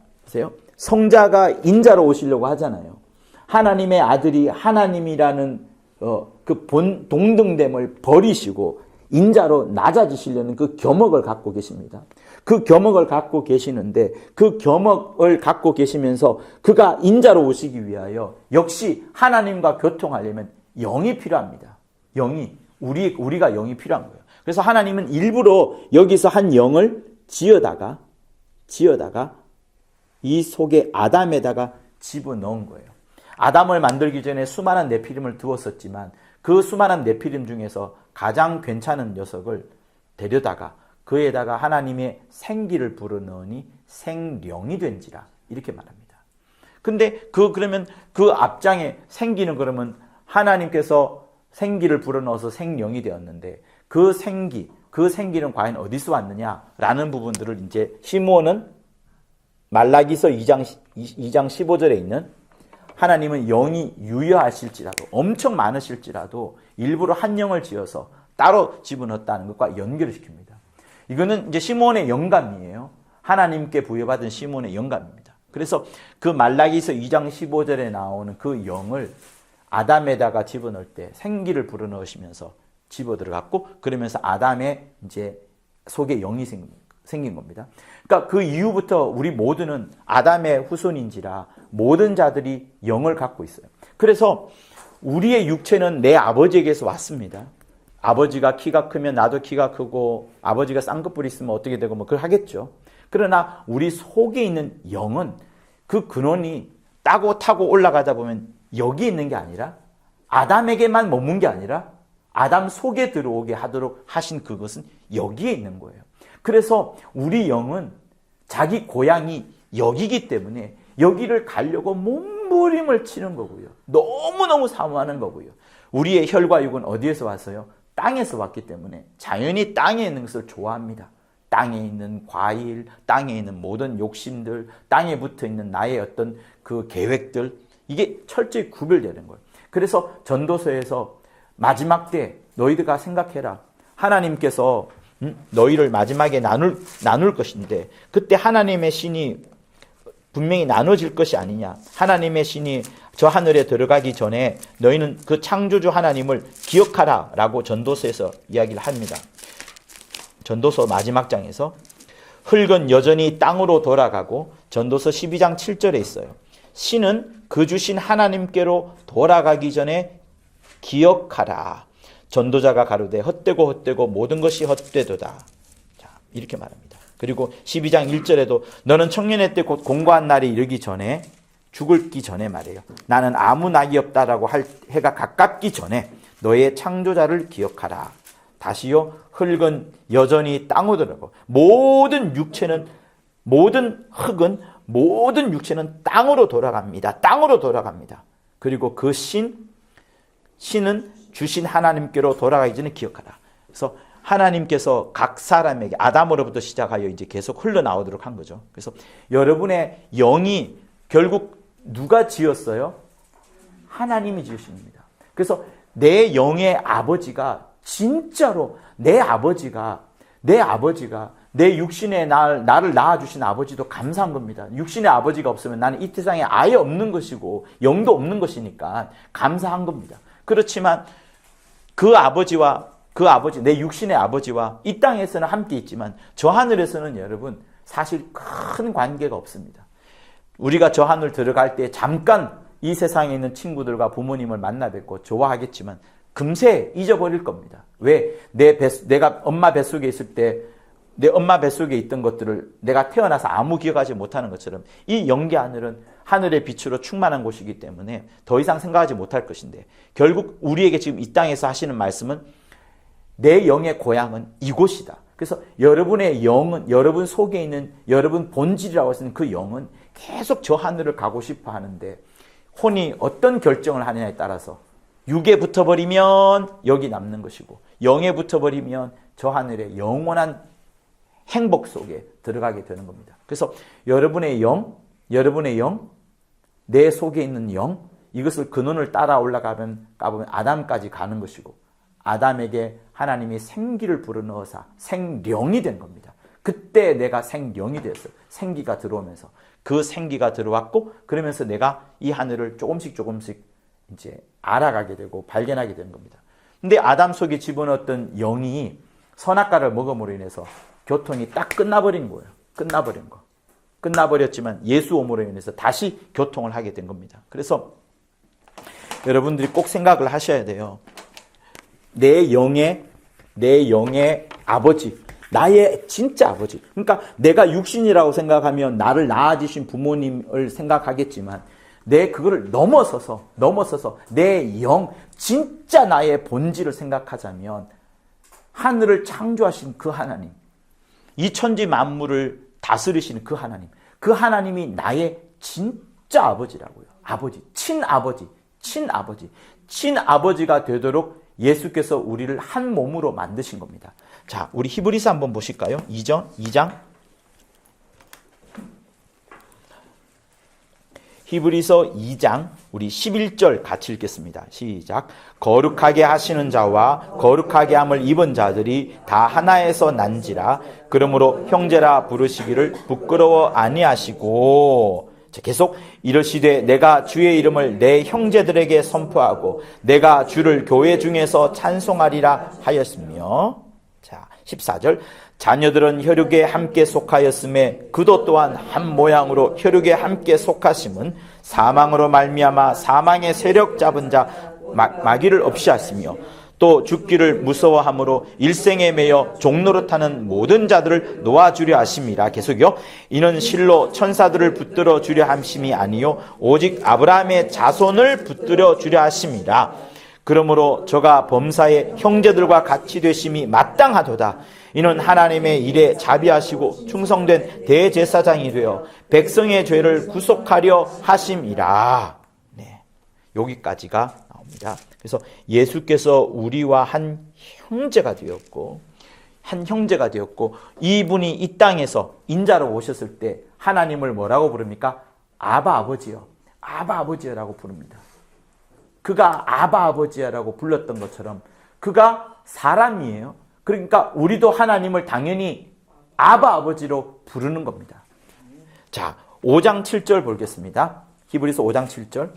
인자로 오시려고 하잖아요. 하나님의 아들이 하나님이라는 그 동등됨을 버리시고 인자로 낮아지시려는 그 겸허를 갖고 계십니다. 그 겸허를 갖고 계시는데, 그 겸허를 갖고 계시면서 그가 인자로 오시기 위하여 역시 하나님과 교통하려면 영이 필요합니다. 우리가 영이 필요한 거예요. 그래서 하나님은 일부러 여기서 한 영을 지어다가 이 속에 아담에다가 집어넣은 거예요. 아담을 만들기 전에 수많은 네피림을 두었었지만 그 수많은 네피림 중에서 가장 괜찮은 녀석을 데려다가 그에다가 하나님의 생기를 불어넣으니 생령이 된지라, 이렇게 말합니다. 근데 그러면 그 앞장에 생기는, 그러면 하나님께서 생기를 불어넣어서 생령이 되었는데 그 생기는 과연 어디서 왔느냐라는 부분들을 이제 시므온은 말라기서 2장 15절에 있는 하나님은 영이 유효하실지라도, 엄청 많으실지라도 일부러 한 영을 지어서 따로 집어넣었다는 것과 연결을 시킵니다. 이거는 이제 시므온의 영감이에요. 하나님께 부여받은 시므온의 영감입니다. 그래서 그 말라기서 2장 15절에 나오는 그 영을 아담에다가 집어넣을 때 생기를 불어넣으시면서 집어 들어갔고, 그러면서 아담의 이제 속에 영이 생긴 겁니다. 그러니까 그 이후부터 우리 모두는 아담의 후손인지라 모든 자들이 영을 갖고 있어요. 그래서 우리의 육체는 내 아버지에게서 왔습니다. 아버지가 키가 크면 나도 키가 크고 아버지가 쌍꺼풀이 있으면 어떻게 되고 뭐 그걸 하겠죠. 그러나 우리 속에 있는 영은 그 근원이 따고 타고 올라가다 보면 여기 있는 게 아니라 아담에게만 머문 게 아니라 아담 속에 들어오게 하도록 하신 그것은 여기에 있는 거예요. 그래서 우리 영은 자기 고향이 여기기 때문에 여기를 가려고 몸부림을 치는 거고요. 너무너무 사모하는 거고요. 우리의 혈과 육은 어디에서 왔어요? 땅에서 왔기 때문에 자연히 땅에 있는 것을 좋아합니다. 땅에 있는 과일, 땅에 있는 모든 욕심들, 땅에 붙어 있는 나의 어떤 그 계획들, 이게 철저히 구별되는 거예요. 그래서 전도서에서 마지막 때 너희들가 생각해라. 하나님께서 너희를 마지막에 나눌 것인데 그때 하나님의 신이 분명히 나눠질 것이 아니냐. 하나님의 신이 저 하늘에 들어가기 전에 너희는 그 창조주 하나님을 기억하라 라고 전도서에서 이야기를 합니다. 전도서 마지막 장에서 흙은 여전히 땅으로 돌아가고 전도서 12장 7절에 있어요. 신은 그 주신 하나님께로 돌아가기 전에 기억하라. 전도자가 가로되 헛되고 모든 것이 헛되도다. 자, 이렇게 말합니다. 그리고 12장 1절에도 너는 청년의 때 곧 공고한 날이 이르기 전에 죽기 전에 말해요. 나는 아무 낙이 없다라고 할 해가 가깝기 전에 너의 창조자를 기억하라. 다시요. 흙은 여전히 땅으로 들어가고 모든 흙은 모든 육체는 땅으로 돌아갑니다. 땅으로 돌아갑니다. 그리고 그 신은 주신 하나님께로 돌아가기 전에 기억하라. 그래서 하나님께서 각 사람에게 아담으로부터 시작하여 이제 계속 흘러나오도록 한 거죠. 그래서 여러분의 영이 결국 누가 지었어요? 하나님이 지으신 겁니다. 그래서 내 영의 아버지가 진짜로 내 아버지가 내 육신의 나를 낳아주신 아버지도 감사한 겁니다. 육신의 아버지가 없으면 나는 이 세상에 아예 없는 것이고 영도 없는 것이니까 감사한 겁니다. 그렇지만 그 아버지, 내 육신의 아버지와 이 땅에서는 함께 있지만 저 하늘에서는 여러분 사실 큰 관계가 없습니다. 우리가 저 하늘 들어갈 때 잠깐 이 세상에 있는 친구들과 부모님을 만나 뵙고 좋아하겠지만 금세 잊어버릴 겁니다. 왜? 내가 엄마 뱃속에 있을 때 내 엄마 뱃속에 있던 것들을 내가 태어나서 아무 기억하지 못하는 것처럼 이 영계 하늘은 하늘의 빛으로 충만한 곳이기 때문에 더 이상 생각하지 못할 것인데 결국 우리에게 지금 이 땅에서 하시는 말씀은 내 영의 고향은 이곳이다. 그래서 여러분의 영은 여러분 속에 있는 여러분 본질이라고 하는 그 영은 계속 저 하늘을 가고 싶어 하는데 혼이 어떤 결정을 하느냐에 따라서 육에 붙어버리면 여기 남는 것이고 영에 붙어버리면 저 하늘의 영원한 행복 속에 들어가게 되는 겁니다. 그래서 여러분의 영, 내 속에 있는 영, 이것을 근원을 따라 올라가면 아담까지 가는 것이고 아담에게 하나님이 생기를 불어넣어서 생령이 된 겁니다. 그때 내가 생령이 됐어요. 생기가 들어오면서 그 생기가 들어왔고 그러면서 내가 이 하늘을 조금씩 이제 알아가게 되고 발견하게 되는 겁니다. 근데 아담 속에 집어넣었던 영이 선악과를 먹음으로 인해서 교통이 딱 끝나버린 거예요. 끝나버렸지만 예수 오므로 인해서 다시 교통을 하게 된 겁니다. 그래서 여러분들이 꼭 생각을 하셔야 돼요. 내 영의 아버지, 나의 진짜 아버지. 그러니까 내가 육신이라고 생각하면 나를 낳아주신 부모님을 생각하겠지만 내 그거를 넘어서서 내 영, 진짜 나의 본질을 생각하자면 하늘을 창조하신 그 하나님, 이 천지 만물을 다스리시는 그 하나님이 나의 진짜 아버지라고요. 아버지, 친아버지가 되도록 예수께서 우리를 한 몸으로 만드신 겁니다. 자, 우리 히브리서 한번 보실까요? 2장. 히브리서 2장 우리 11절 같이 읽겠습니다. 시작. 거룩하게 하시는 자와 거룩하게 함을 입은 자들이 다 하나에서 난지라. 그러므로 형제라 부르시기를 부끄러워 아니하시고. 자, 계속 이르시되 내가 주의 이름을 내 형제들에게 선포하고 내가 주를 교회 중에서 찬송하리라 하였으며. 자, 14절. 자녀들은 혈육에 함께 속하였음에 그도 또한 한 모양으로 혈육에 함께 속하심은 사망으로 말미암아 사망의 세력 잡은 자 마귀를 없이 하시며 또 죽기를 무서워함으로 일생에 매여 종노릇하는 모든 자들을 놓아주려 하심이라. 계속요. 이는 실로 천사들을 붙들어 주려 함심이 아니요 오직 아브라함의 자손을 붙들어 주려 하심이라. 그러므로 저가 범사의 형제들과 같이 되심이 마땅하도다. 이는 하나님의 일에 자비하시고 충성된 대제사장이 되어 백성의 죄를 구속하려 하심이라. 네, 여기까지가 나옵니다. 그래서 예수께서 우리와 한 형제가 되었고 이분이 이 땅에서 인자로 오셨을 때 하나님을 뭐라고 부릅니까? 아바 아버지요. 아바 아버지라고 부릅니다. 그가 아바 아버지라고 불렀던 것처럼 그가 사람이에요. 그러니까 우리도 하나님을 당연히 아바 아버지로 부르는 겁니다. 자, 5장 7절 보겠습니다. 히브리서 5장 7절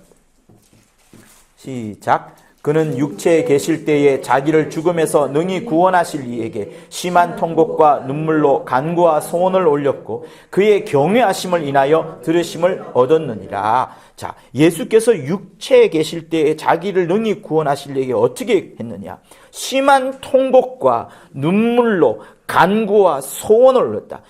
시작. 그는 육체에 계실 때에 자기를 죽음에서 능히 구원하실 이에게 심한 통곡과 눈물로 간구와 소원을 올렸고 그의 경외하심을 인하여 들으심을 얻었느니라. 자, 예수께서 육체에 계실 때에 자기를 능히 구원하실 이에게 어떻게 했느냐? 심한 통곡과 눈물로 간구와 소원을 올렸다.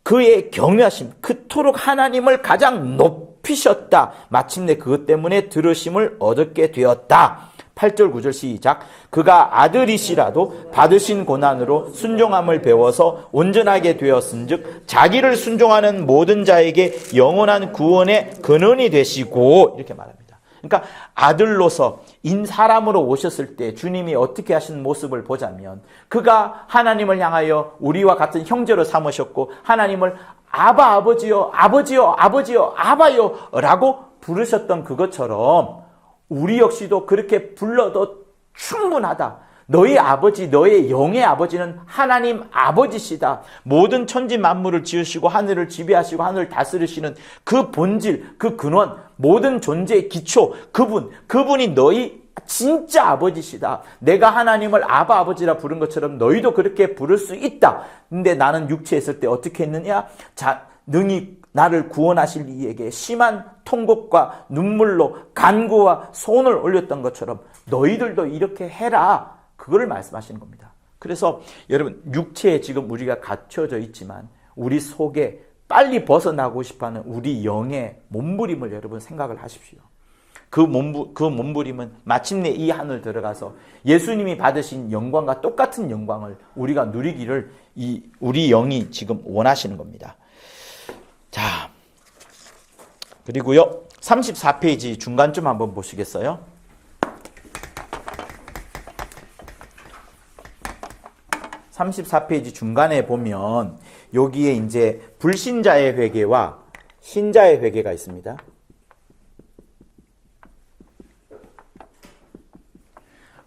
그의 경외하심, 그토록 하나님을 가장 높이셨다. 마침내 그것 때문에 들으심을 얻게 되었다. 8절 9절 시작. 그가 아들이시라도 받으신 고난으로 순종함을 배워서 온전하게 되었은즉 자기를 순종하는 모든 자에게 영원한 구원의 근원이 되시고, 이렇게 말합니다. 그러니까 아들로서 사람으로 오셨을 때 주님이 어떻게 하신 모습을 보자면 그가 하나님을 향하여 우리와 같은 형제로 삼으셨고 하나님을 아바 아버지요 아버지요 아버지요 아바요 라고 부르셨던 그것처럼 우리 역시도 그렇게 불러도 충분하다. 너희 아버지, 너의 영의 아버지는 하나님 아버지시다. 모든 천지 만물을 지으시고 하늘을 지배하시고 하늘을 다스리시는 그 본질, 그 근원, 모든 존재의 기초, 그분이 너희 진짜 아버지시다. 내가 하나님을 아바 아버지라 부른 것처럼 너희도 그렇게 부를 수 있다. 근데 나는 육체에 있을 때 어떻게 했느냐? 능히 나를 구원하실 이에게 심한 통곡과 눈물로 간구와 소원을 올렸던 것처럼 너희들도 이렇게 해라. 그거를 말씀하시는 겁니다. 그래서 여러분, 육체에 지금 우리가 갇혀져 있지만 우리 속에 빨리 벗어나고 싶어하는 우리 영의 몸부림을 여러분 생각을 하십시오. 그 몸부림은 마침내 이 하늘 들어가서 예수님이 받으신 영광과 똑같은 영광을 우리가 누리기를 우리 영이 지금 원하시는 겁니다. 자, 그리고요 34페이지 중간쯤 한번 보시겠어요? (34페이지) 중간에 보면 여기에 이제 불신자의 회개와 신자의 회개가 있습니다.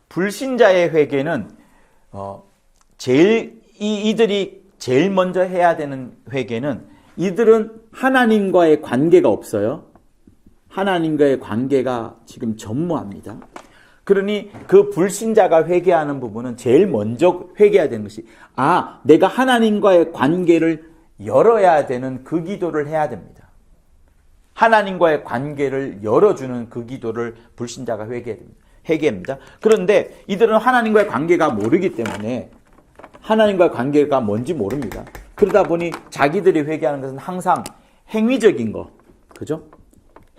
불신자의 회개는 이들이 제일 먼저 해야 되는 회개는, 이들은 하나님과의 관계가 없어요. 하나님과의 관계가 지금 전무합니다. 그러니 그 불신자가 회개하는 부분은 제일 먼저 회개해야 되는 것이, 내가 하나님과의 관계를 열어야 되는 그 기도를 해야 됩니다. 하나님과의 관계를 열어주는 그 기도를 불신자가 회개합니다. 그런데 이들은 하나님과의 관계가 모르기 때문에 하나님과의 관계가 뭔지 모릅니다. 그러다 보니 자기들이 회개하는 것은 항상 행위적인 거, 그죠?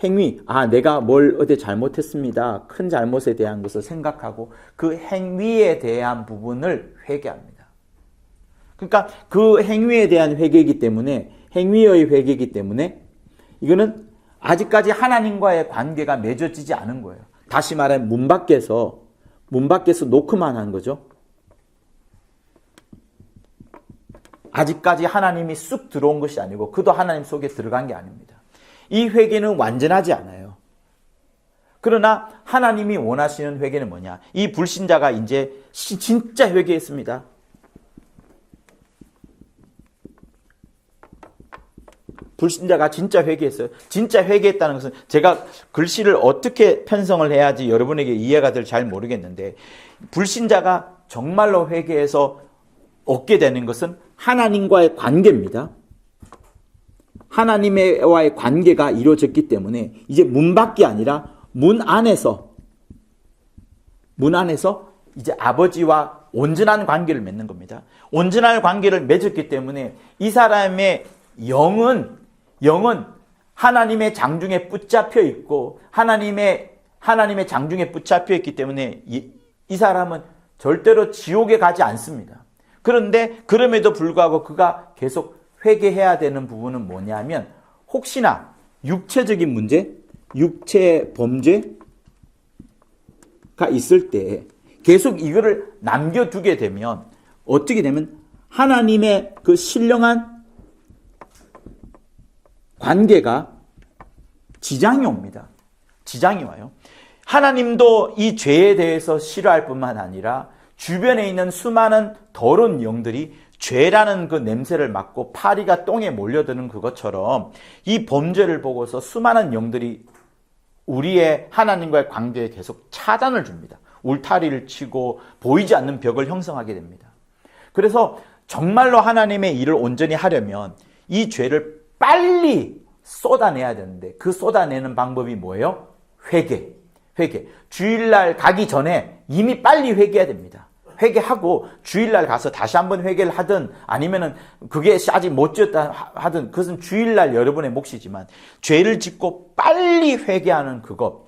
행위, 내가 뭘 어디 잘못했습니다. 큰 잘못에 대한 것을 생각하고 그 행위에 대한 부분을 회개합니다. 그러니까 그 행위에 대한 회개이기 때문에, 행위의 회개이기 때문에 이거는 아직까지 하나님과의 관계가 맺어지지 않은 거예요. 다시 말하면 문 밖에서 노크만 한 거죠. 아직까지 하나님이 쑥 들어온 것이 아니고 그도 하나님 속에 들어간 게 아닙니다. 이 회개는 완전하지 않아요. 그러나 하나님이 원하시는 회개는 뭐냐? 이 불신자가 이제 진짜 회개했습니다. 불신자가 진짜 회개했어요. 진짜 회개했다는 것은, 제가 글씨를 어떻게 편성을 해야지 여러분에게 이해가 될 잘 모르겠는데, 불신자가 정말로 회개해서 얻게 되는 것은 하나님과의 관계입니다. 하나님과의 관계가 이루어졌기 때문에 이제 문 밖이 아니라 문 안에서 이제 아버지와 온전한 관계를 맺는 겁니다. 온전한 관계를 맺었기 때문에 이 사람의 영은 하나님의 장중에 붙잡혀 있고 하나님의 장중에 붙잡혀 있기 때문에 이 사람은 절대로 지옥에 가지 않습니다. 그런데 그럼에도 불구하고 그가 계속 회개해야 되는 부분은 뭐냐면 혹시나 육체적인 문제, 육체 범죄가 있을 때 계속 이거를 남겨두게 되면 어떻게 되면 하나님의 그 신령한 관계가 지장이 옵니다. 지장이 와요. 하나님도 이 죄에 대해서 싫어할 뿐만 아니라 주변에 있는 수많은 더러운 영들이 죄라는 그 냄새를 맡고 파리가 똥에 몰려드는 그것처럼 이 범죄를 보고서 수많은 영들이 우리의 하나님과의 관계에 계속 차단을 줍니다. 울타리를 치고 보이지 않는 벽을 형성하게 됩니다. 그래서 정말로 하나님의 일을 온전히 하려면 이 죄를 빨리 쏟아내야 되는데 그 쏟아내는 방법이 뭐예요? 회개. 주일날 가기 전에 이미 빨리 회개해야 됩니다. 회개하고 주일날 가서 다시 한번 회개를 하든 아니면은 그게 아직 못 지었다 하든 그것은 주일날 여러분의 몫이지만 죄를 짓고 빨리 회개하는 그것.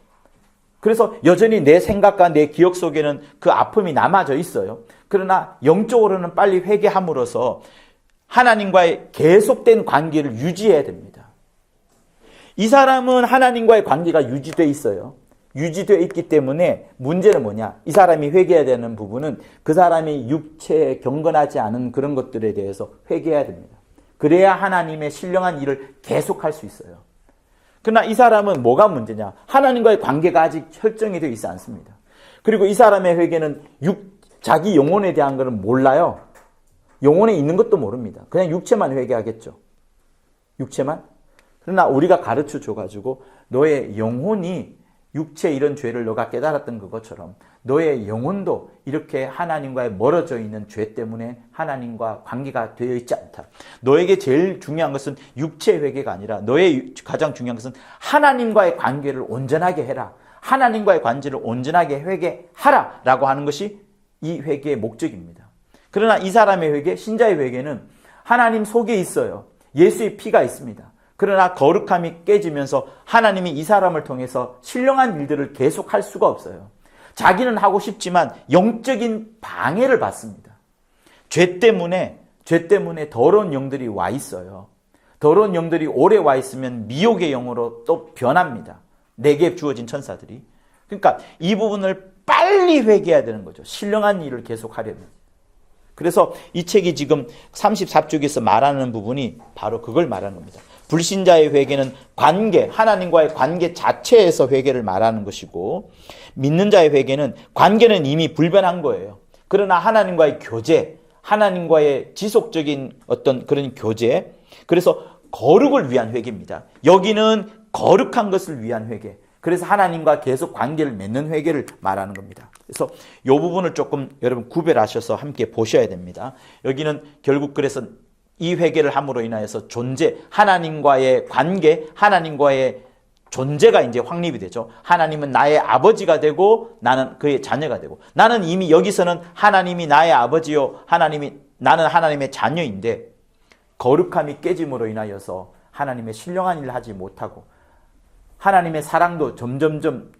그래서 여전히 내 생각과 내 기억 속에는 그 아픔이 남아져 있어요. 그러나 영적으로는 빨리 회개함으로써 하나님과의 계속된 관계를 유지해야 됩니다. 이 사람은 하나님과의 관계가 유지되어 있어요. 유지되어 있기 때문에 문제는 뭐냐? 이 사람이 회개해야 되는 부분은 그 사람이 육체에 경건하지 않은 그런 것들에 대해서 회개해야 됩니다. 그래야 하나님의 신령한 일을 계속할 수 있어요. 그러나 이 사람은 뭐가 문제냐? 하나님과의 관계가 아직 설정이 되어 있지 않습니다. 그리고 이 사람의 회개는 자기 영혼에 대한 것은 몰라요. 영혼에 있는 것도 모릅니다. 그냥 육체만 회개하겠죠. 육체만. 그러나 우리가 가르쳐 줘가지고 너의 영혼이 육체 이런 죄를 너가 깨달았던 그것처럼 너의 영혼도 이렇게 하나님과의 멀어져 있는 죄 때문에 하나님과 관계가 되어 있지 않다. 너에게 제일 중요한 것은 육체 회개가 아니라 너의 가장 중요한 것은 하나님과의 관계를 온전하게 해라. 하나님과의 관계를 온전하게 회개하라 라고 하는 것이 이 회개의 목적입니다. 그러나 이 사람의 회개, 신자의 회개는 하나님 속에 있어요. 예수의 피가 있습니다. 그러나 거룩함이 깨지면서 하나님이 이 사람을 통해서 신령한 일들을 계속할 수가 없어요. 자기는 하고 싶지만 영적인 방해를 받습니다. 죄 때문에 더러운 영들이 와 있어요. 더러운 영들이 오래 와 있으면 미혹의 영으로 또 변합니다. 내게 주어진 천사들이. 그러니까 이 부분을 빨리 회개해야 되는 거죠. 신령한 일을 계속하려면. 그래서 이 책이 지금 34쪽에서 말하는 부분이 바로 그걸 말하는 겁니다. 불신자의 회개는 관계, 하나님과의 관계 자체에서 회개를 말하는 것이고 믿는 자의 회개는 관계는 이미 불변한 거예요. 그러나 하나님과의 교제, 하나님과의 지속적인 어떤 그런 교제, 그래서 거룩을 위한 회개입니다. 여기는 거룩한 것을 위한 회개. 그래서 하나님과 계속 관계를 맺는 회개를 말하는 겁니다. 그래서 이 부분을 조금 여러분 구별하셔서 함께 보셔야 됩니다. 여기는 결국 그래서 이 회개를 함으로 인하여서 존재, 하나님과의 관계, 하나님과의 존재가 이제 확립이 되죠. 하나님은 나의 아버지가 되고 나는 그의 자녀가 되고 나는 이미 여기서는 하나님이 나의 아버지요, 나는 하나님의 자녀인데 거룩함이 깨짐으로 인하여서 하나님의 신령한 일을 하지 못하고 하나님의 사랑도 점점점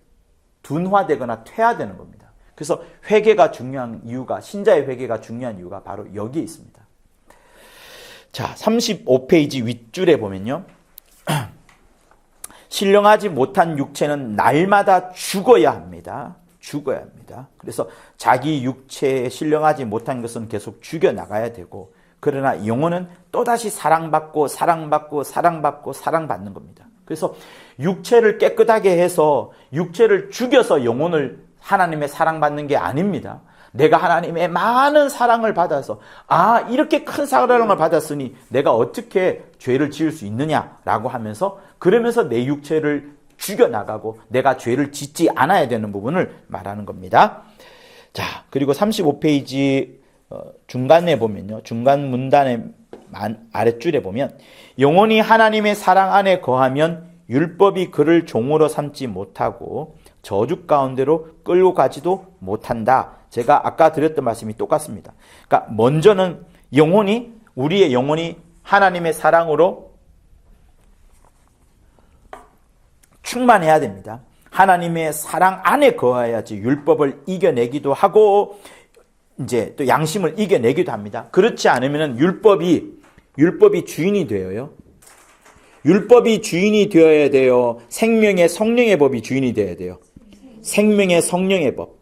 둔화되거나 퇴화되는 겁니다. 그래서 회개가 중요한 이유가, 신자의 회개가 중요한 이유가 바로 여기에 있습니다. 자, 35페이지 윗줄에 보면요. 신령하지 못한 육체는 날마다 죽어야 합니다. 죽어야 합니다. 그래서 자기 육체에 신령하지 못한 것은 계속 죽여나가야 되고, 그러나 영혼은 또다시 사랑받고 사랑받는 겁니다. 그래서 육체를 깨끗하게 해서 육체를 죽여서 영혼을 하나님의 사랑받는 게 아닙니다. 내가 하나님의 많은 사랑을 받아서 이렇게 큰 사랑을 받았으니 내가 어떻게 죄를 지을 수 있느냐라고 하면서 그러면서 내 육체를 죽여나가고 내가 죄를 짓지 않아야 되는 부분을 말하는 겁니다. 자, 그리고 35페이지 중간에 보면요. 중간 문단의 아랫줄에 보면 영혼이 하나님의 사랑 안에 거하면 율법이 그를 종으로 삼지 못하고 저주 가운데로 끌고 가지도 못한다. 제가 아까 드렸던 말씀이 똑같습니다. 그러니까 먼저는 우리의 영혼이 하나님의 사랑으로 충만해야 됩니다. 하나님의 사랑 안에 거해야지 율법을 이겨내기도 하고 이제 또 양심을 이겨내기도 합니다. 그렇지 않으면 율법이 주인이 되어요. 율법이 주인이 되어야 돼요. 생명의 성령의 법이 주인이 되어야 돼요. 생명의 성령의 법.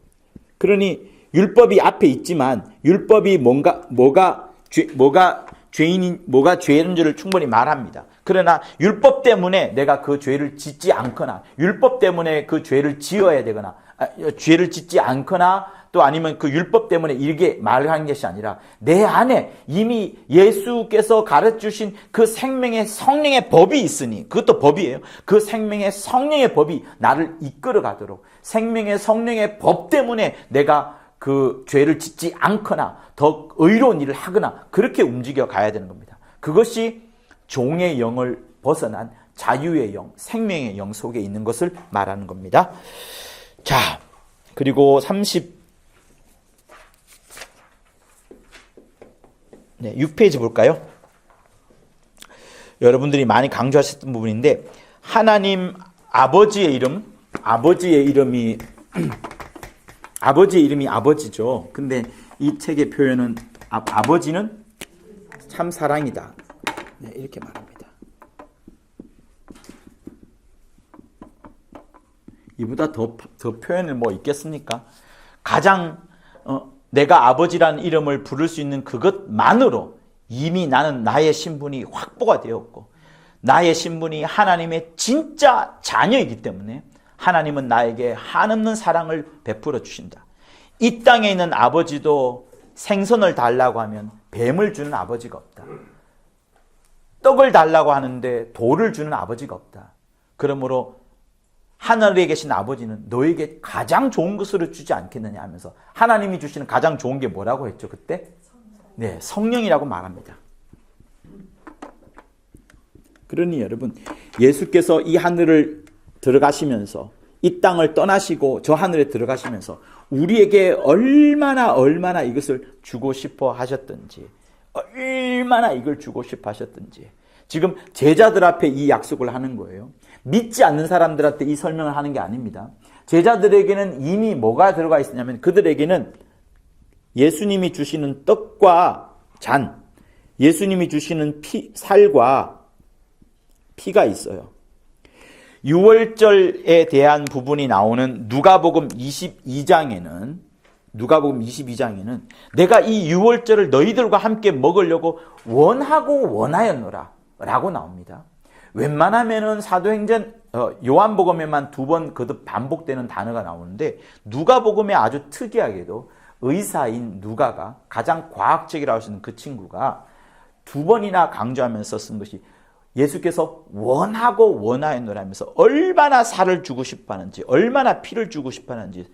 그러니 율법이 앞에 있지만 율법이 뭐가 죄인인지를 충분히 말합니다. 그러나 율법 때문에 내가 그 죄를 짓지 않거나 율법 때문에 그 죄를 지어야 되거나 죄를 짓지 않거나 또 아니면 그 율법 때문에 이렇게 말하는 것이 아니라 내 안에 이미 예수께서 가르쳐주신 그 생명의 성령의 법이 있으니 그것도 법이에요. 그 생명의 성령의 법이 나를 이끌어 가도록 생명의 성령의 법 때문에 내가 그 죄를 짓지 않거나 더 의로운 일을 하거나 그렇게 움직여 가야 되는 겁니다. 그것이 종의 영을 벗어난 자유의 영, 생명의 영 속에 있는 것을 말하는 겁니다. 자, 그리고 6페이지 볼까요? 여러분들이 많이 강조하셨던 부분인데 하나님 아버지의 이름이 아버지죠. 근데 이 책의 표현은 아버지는 참 사랑이다. 네, 이렇게 말합니다. 이보다 더 표현을 뭐 있겠습니까? 가장 내가 아버지라는 이름을 부를 수 있는 그것만으로 이미 나는 나의 신분이 확보가 되었고 나의 신분이 하나님의 진짜 자녀이기 때문에 하나님은 나에게 한없는 사랑을 베풀어 주신다. 이 땅에 있는 아버지도 생선을 달라고 하면 뱀을 주는 아버지가 없다. 떡을 달라고 하는데 돌을 주는 아버지가 없다. 그러므로 하늘에 계신 아버지는 너에게 가장 좋은 것으로 주지 않겠느냐 하면서 하나님이 주시는 가장 좋은 게 뭐라고 했죠 그때? 네, 성령이라고 말합니다. 그러니 여러분 예수께서 이 하늘을 들어가시면서 이 땅을 떠나시고 저 하늘에 들어가시면서 우리에게 얼마나 이것을 주고 싶어 하셨던지 얼마나 이걸 주고 싶어 하셨던지 지금 제자들 앞에 이 약속을 하는 거예요. 믿지 않는 사람들한테 이 설명을 하는 게 아닙니다. 제자들에게는 이미 뭐가 들어가 있었냐면 그들에게는 예수님이 주시는 떡과 잔, 예수님이 주시는 살과 피가 있어요. 유월절에 대한 부분이 나오는 누가복음 22장에는 내가 이 유월절을 너희들과 함께 먹으려고 원하였노라 라고 나옵니다. 웬만하면은 사도행전 요한복음에만 2번 거듭 반복되는 단어가 나오는데 누가복음에 아주 특이하게도 의사인 누가가 가장 과학적이라고 하시는 그 친구가 2번이나 강조하면서 쓴 것이 예수께서 원하였노라 하면서 얼마나 살을 주고 싶어 하는지 얼마나 피를 주고 싶어 하는지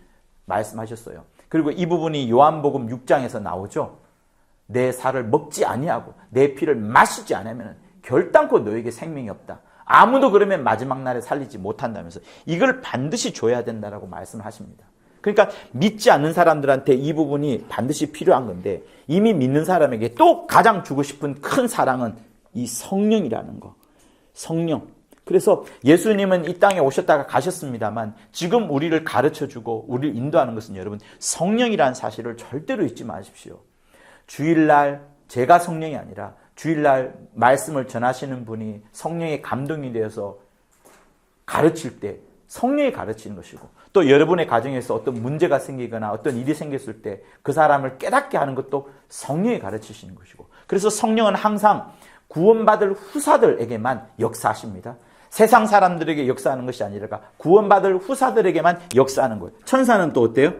말씀하셨어요. 그리고 이 부분이 요한복음 6장에서 나오죠. 내 살을 먹지 아니하고 내 피를 마시지 않으면 결단코 너에게 생명이 없다. 아무도 그러면 마지막 날에 살리지 못한다면서 이걸 반드시 줘야 된다라고 말씀을 하십니다. 그러니까 믿지 않는 사람들한테 이 부분이 반드시 필요한 건데 이미 믿는 사람에게 또 가장 주고 싶은 큰 사랑은 이 성령이라는 거. 성령. 그래서 예수님은 이 땅에 오셨다가 가셨습니다만 지금 우리를 가르쳐주고 우리를 인도하는 것은 여러분 성령이라는 사실을 절대로 잊지 마십시오. 주일날 제가 성령이 아니라 주일날 말씀을 전하시는 분이 성령의 감동이 되어서 가르칠 때 성령이 가르치는 것이고 또 여러분의 가정에서 어떤 문제가 생기거나 어떤 일이 생겼을 때 그 사람을 깨닫게 하는 것도 성령이 가르치시는 것이고 그래서 성령은 항상 구원받을 후사들에게만 역사하십니다. 세상 사람들에게 역사하는 것이 아니라 구원받을 후사들에게만 역사하는 거예요. 천사는 또 어때요?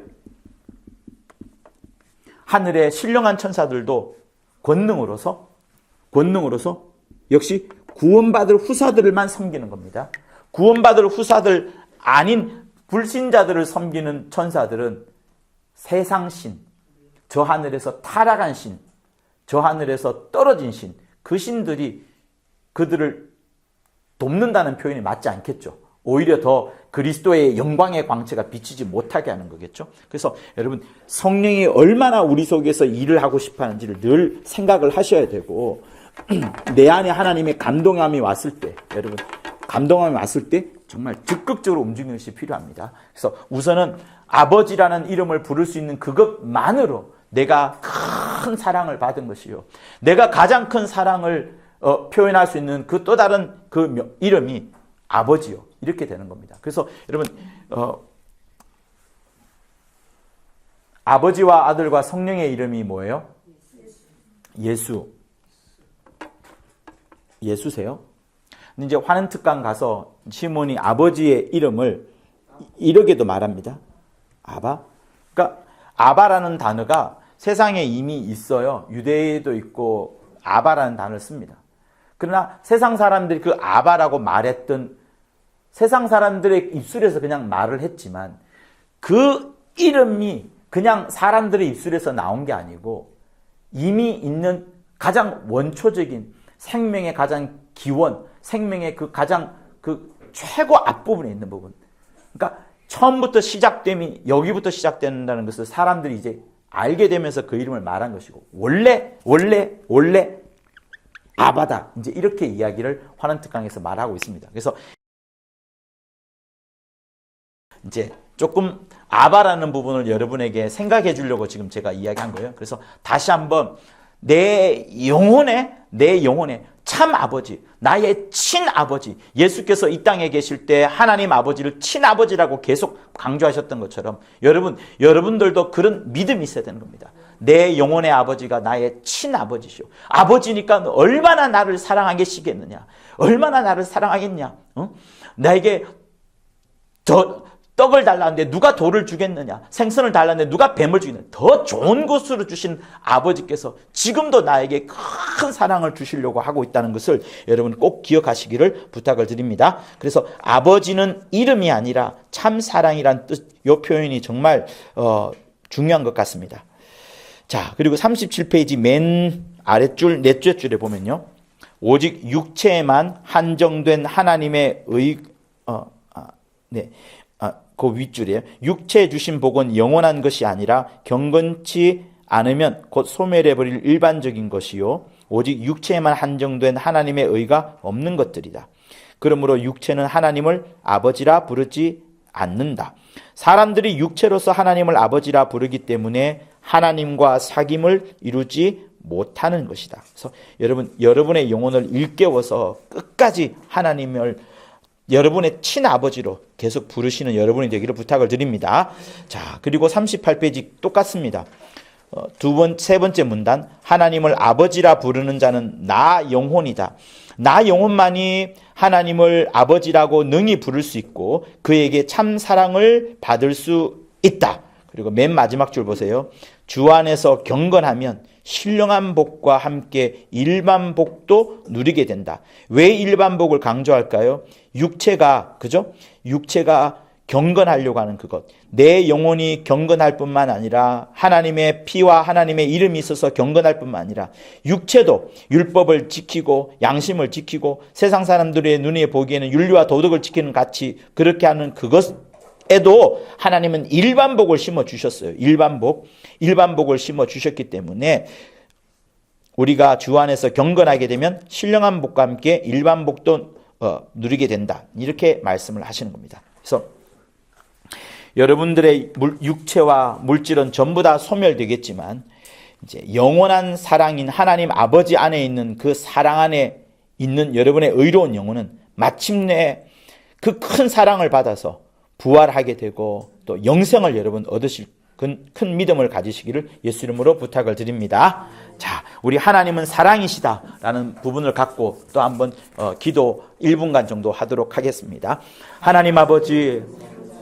하늘의 신령한 천사들도 권능으로서 역시 구원받을 후사들만 섬기는 겁니다. 구원받을 후사들 아닌 불신자들을 섬기는 천사들은 세상신, 저 하늘에서 타락한 신, 저 하늘에서 떨어진 신, 그 신들이 그들을 돕는다는 표현이 맞지 않겠죠. 오히려 더 그리스도의 영광의 광채가 비치지 못하게 하는 거겠죠. 그래서 여러분 성령이 얼마나 우리 속에서 일을 하고 싶어 하는지를 늘 생각을 하셔야 되고 내 안에 하나님의 감동함이 왔을 때 여러분 감동함이 왔을 때 정말 적극적으로 움직이는 것이 필요합니다. 그래서 우선은 아버지라는 이름을 부를 수 있는 그것만으로 내가 큰 사랑을 받은 것이요. 내가 가장 큰 사랑을 표현할 수 있는 그 또 다른 그 이름이 아버지요. 이렇게 되는 겁니다. 그래서 여러분 아버지와 아들과 성령의 이름이 뭐예요? 예수. 예수세요? 근데 이제 환원특강 가서 시몬이 아버지의 이름을 이렇게도 말합니다. 아바. 그러니까 아바라는 단어가 세상에 이미 있어요. 유대에도 있고 아바라는 단어를 씁니다. 그러나 세상 사람들이 그 아바라고 말했던 세상 사람들의 입술에서 그냥 말을 했지만 그 이름이 그냥 사람들의 입술에서 나온 게 아니고 이미 있는 가장 원초적인 생명의 가장 기원, 생명의 그 가장 그 최고 앞부분에 있는 부분. 그러니까 처음부터 시작됨이 여기부터 시작된다는 것을 사람들이 이제 알게 되면서 그 이름을 말한 것이고 원래 아바다. 이제 이렇게 이야기를 환원특강에서 말하고 있습니다. 그래서 이제 조금 아바라는 부분을 여러분에게 생각해 주려고 지금 제가 이야기한 거예요. 그래서 다시 한번 내 영혼의 참 아버지, 나의 친아버지, 예수께서 이 땅에 계실 때 하나님 아버지를 친아버지라고 계속 강조하셨던 것처럼 여러분들도 그런 믿음이 있어야 되는 겁니다. 내 영혼의 아버지가 나의 친아버지시오. 아버지니까 얼마나 나를 사랑하시겠느냐. 얼마나 나를 사랑하겠냐. 나에게 떡을 달라는데 누가 돌을 주겠느냐. 생선을 달라는데 누가 뱀을 주겠느냐. 더 좋은 것으로 주신 아버지께서 지금도 나에게 큰 사랑을 주시려고 하고 있다는 것을 여러분 꼭 기억하시기를 부탁을 드립니다. 그래서 아버지는 이름이 아니라 참 사랑이란 뜻, 이 표현이 정말 중요한 것 같습니다. 자, 그리고 37페이지 맨 아랫줄, 넷째 줄에 보면요. 오직 육체에만 한정된 하나님의 그 윗줄이에요. 육체 주신 복은 영원한 것이 아니라 경건치 않으면 곧 소멸해버릴 일반적인 것이요. 오직 육체에만 한정된 하나님의 의가 없는 것들이다. 그러므로 육체는 하나님을 아버지라 부르지 않는다. 사람들이 육체로서 하나님을 아버지라 부르기 때문에 하나님과 사귐을 이루지 못하는 것이다. 그래서 여러분의 영혼을 일깨워서 끝까지 하나님을 여러분의 친아버지로 계속 부르시는 여러분이 되기를 부탁을 드립니다. 자, 그리고 38페이지 똑같습니다. 세 번째 문단, 하나님을 아버지라 부르는 자는 나 영혼이다. 나 영혼만이 하나님을 아버지라고 능히 부를 수 있고 그에게 참 사랑을 받을 수 있다. 그리고 맨 마지막 줄 보세요. 주 안에서 경건하면 신령한 복과 함께 일반 복도 누리게 된다. 왜 일반 복을 강조할까요? 육체가 경건하려고 하는 그것. 내 영혼이 경건할 뿐만 아니라 하나님의 피와 하나님의 이름이 있어서 경건할 뿐만 아니라 육체도 율법을 지키고 양심을 지키고 세상 사람들의 눈에 보기에는 윤리와 도덕을 지키는 같이 그렇게 하는 그것에도 하나님은 일반복을 심어주셨어요. 일반복을 심어주셨기 때문에 우리가 주 안에서 경건하게 되면 신령한 복과 함께 일반복도 누리게 된다. 이렇게 말씀을 하시는 겁니다. 그래서 여러분들의 육체와 물질은 전부 다 소멸되겠지만 이제 영원한 사랑인 하나님 아버지 안에 있는 그 사랑 안에 있는 여러분의 의로운 영혼은 마침내 그 큰 사랑을 받아서 부활하게 되고 또 영생을 여러분 얻으실 큰 믿음을 가지시기를 예수 이름으로 부탁을 드립니다. 자, 우리 하나님은 사랑이시다라는 부분을 갖고 또 한번 기도 1분간 정도 하도록 하겠습니다. 하나님 아버지,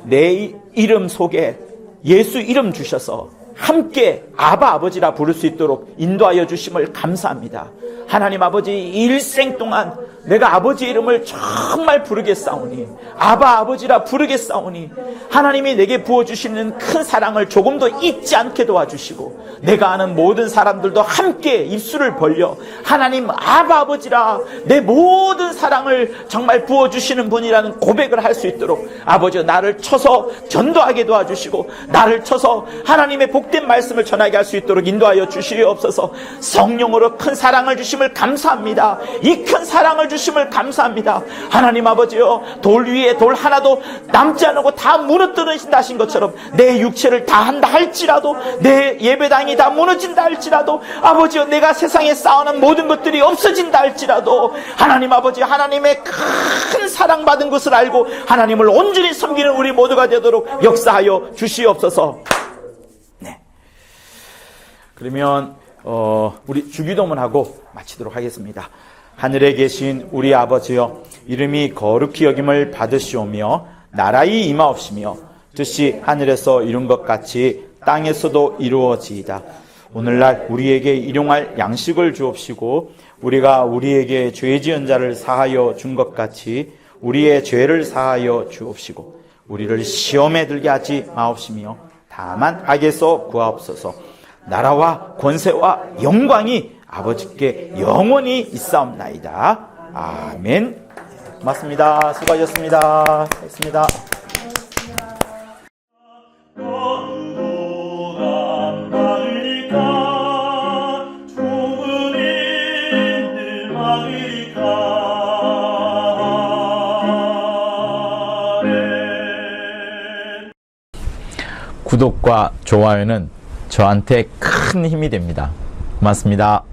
내 이름 속에 예수 이름 주셔서 함께 아바 아버지라 부를 수 있도록 인도하여 주심을 감사합니다. 하나님 아버지, 일생 동안 내가 아버지의 이름을 정말 부르겠사오니, 아바 아버지라 부르겠사오니, 하나님이 내게 부어주시는 큰 사랑을 조금도 잊지 않게 도와주시고, 내가 아는 모든 사람들도 함께 입술을 벌려 하나님 아바 아버지라 내 모든 사랑을 정말 부어주시는 분이라는 고백을 할 수 있도록 아버지, 나를 쳐서 전도하게 도와주시고, 나를 쳐서 하나님의 복된 말씀을 전하게 할 수 있도록 인도하여 주시옵소서. 성령으로 큰 사랑을 주심을 감사합니다. 이 큰 사랑을 주심을 감사합니다. 하나님 아버지요, 돌 위에 돌 하나도 남지 않고 다 무너뜨리신다 하신 것처럼 내 육체를 다한다 할지라도, 내 예배당이 다 무너진다 할지라도, 아버지요, 내가 세상에 쌓아놓은 모든 것들이 없어진다 할지라도, 하나님 아버지, 하나님의 큰 사랑받은 것을 알고 하나님을 온전히 섬기는 우리 모두가 되도록 역사하여 주시옵소서. 네. 그러면 우리 주기도문하고 마치도록 하겠습니다. 하늘에 계신 우리 아버지여, 이름이 거룩히 여김을 받으시오며 나라의 임하옵시며 뜻이 하늘에서 이룬 것 같이 땅에서도 이루어지이다. 오늘날 우리에게 일용할 양식을 주옵시고, 우리가 우리에게 죄 지은 자를 사하여 준 것 같이 우리의 죄를 사하여 주옵시고, 우리를 시험에 들게 하지 마옵시며 다만 악에서 구하옵소서. 나라와 권세와 영광이 아버지께 영원히 있사옵나이다. 아멘. 고맙습니다. 수고하셨습니다. 했습니다. 구독과 좋아요는 저한테 큰 힘이 됩니다. 고맙습니다.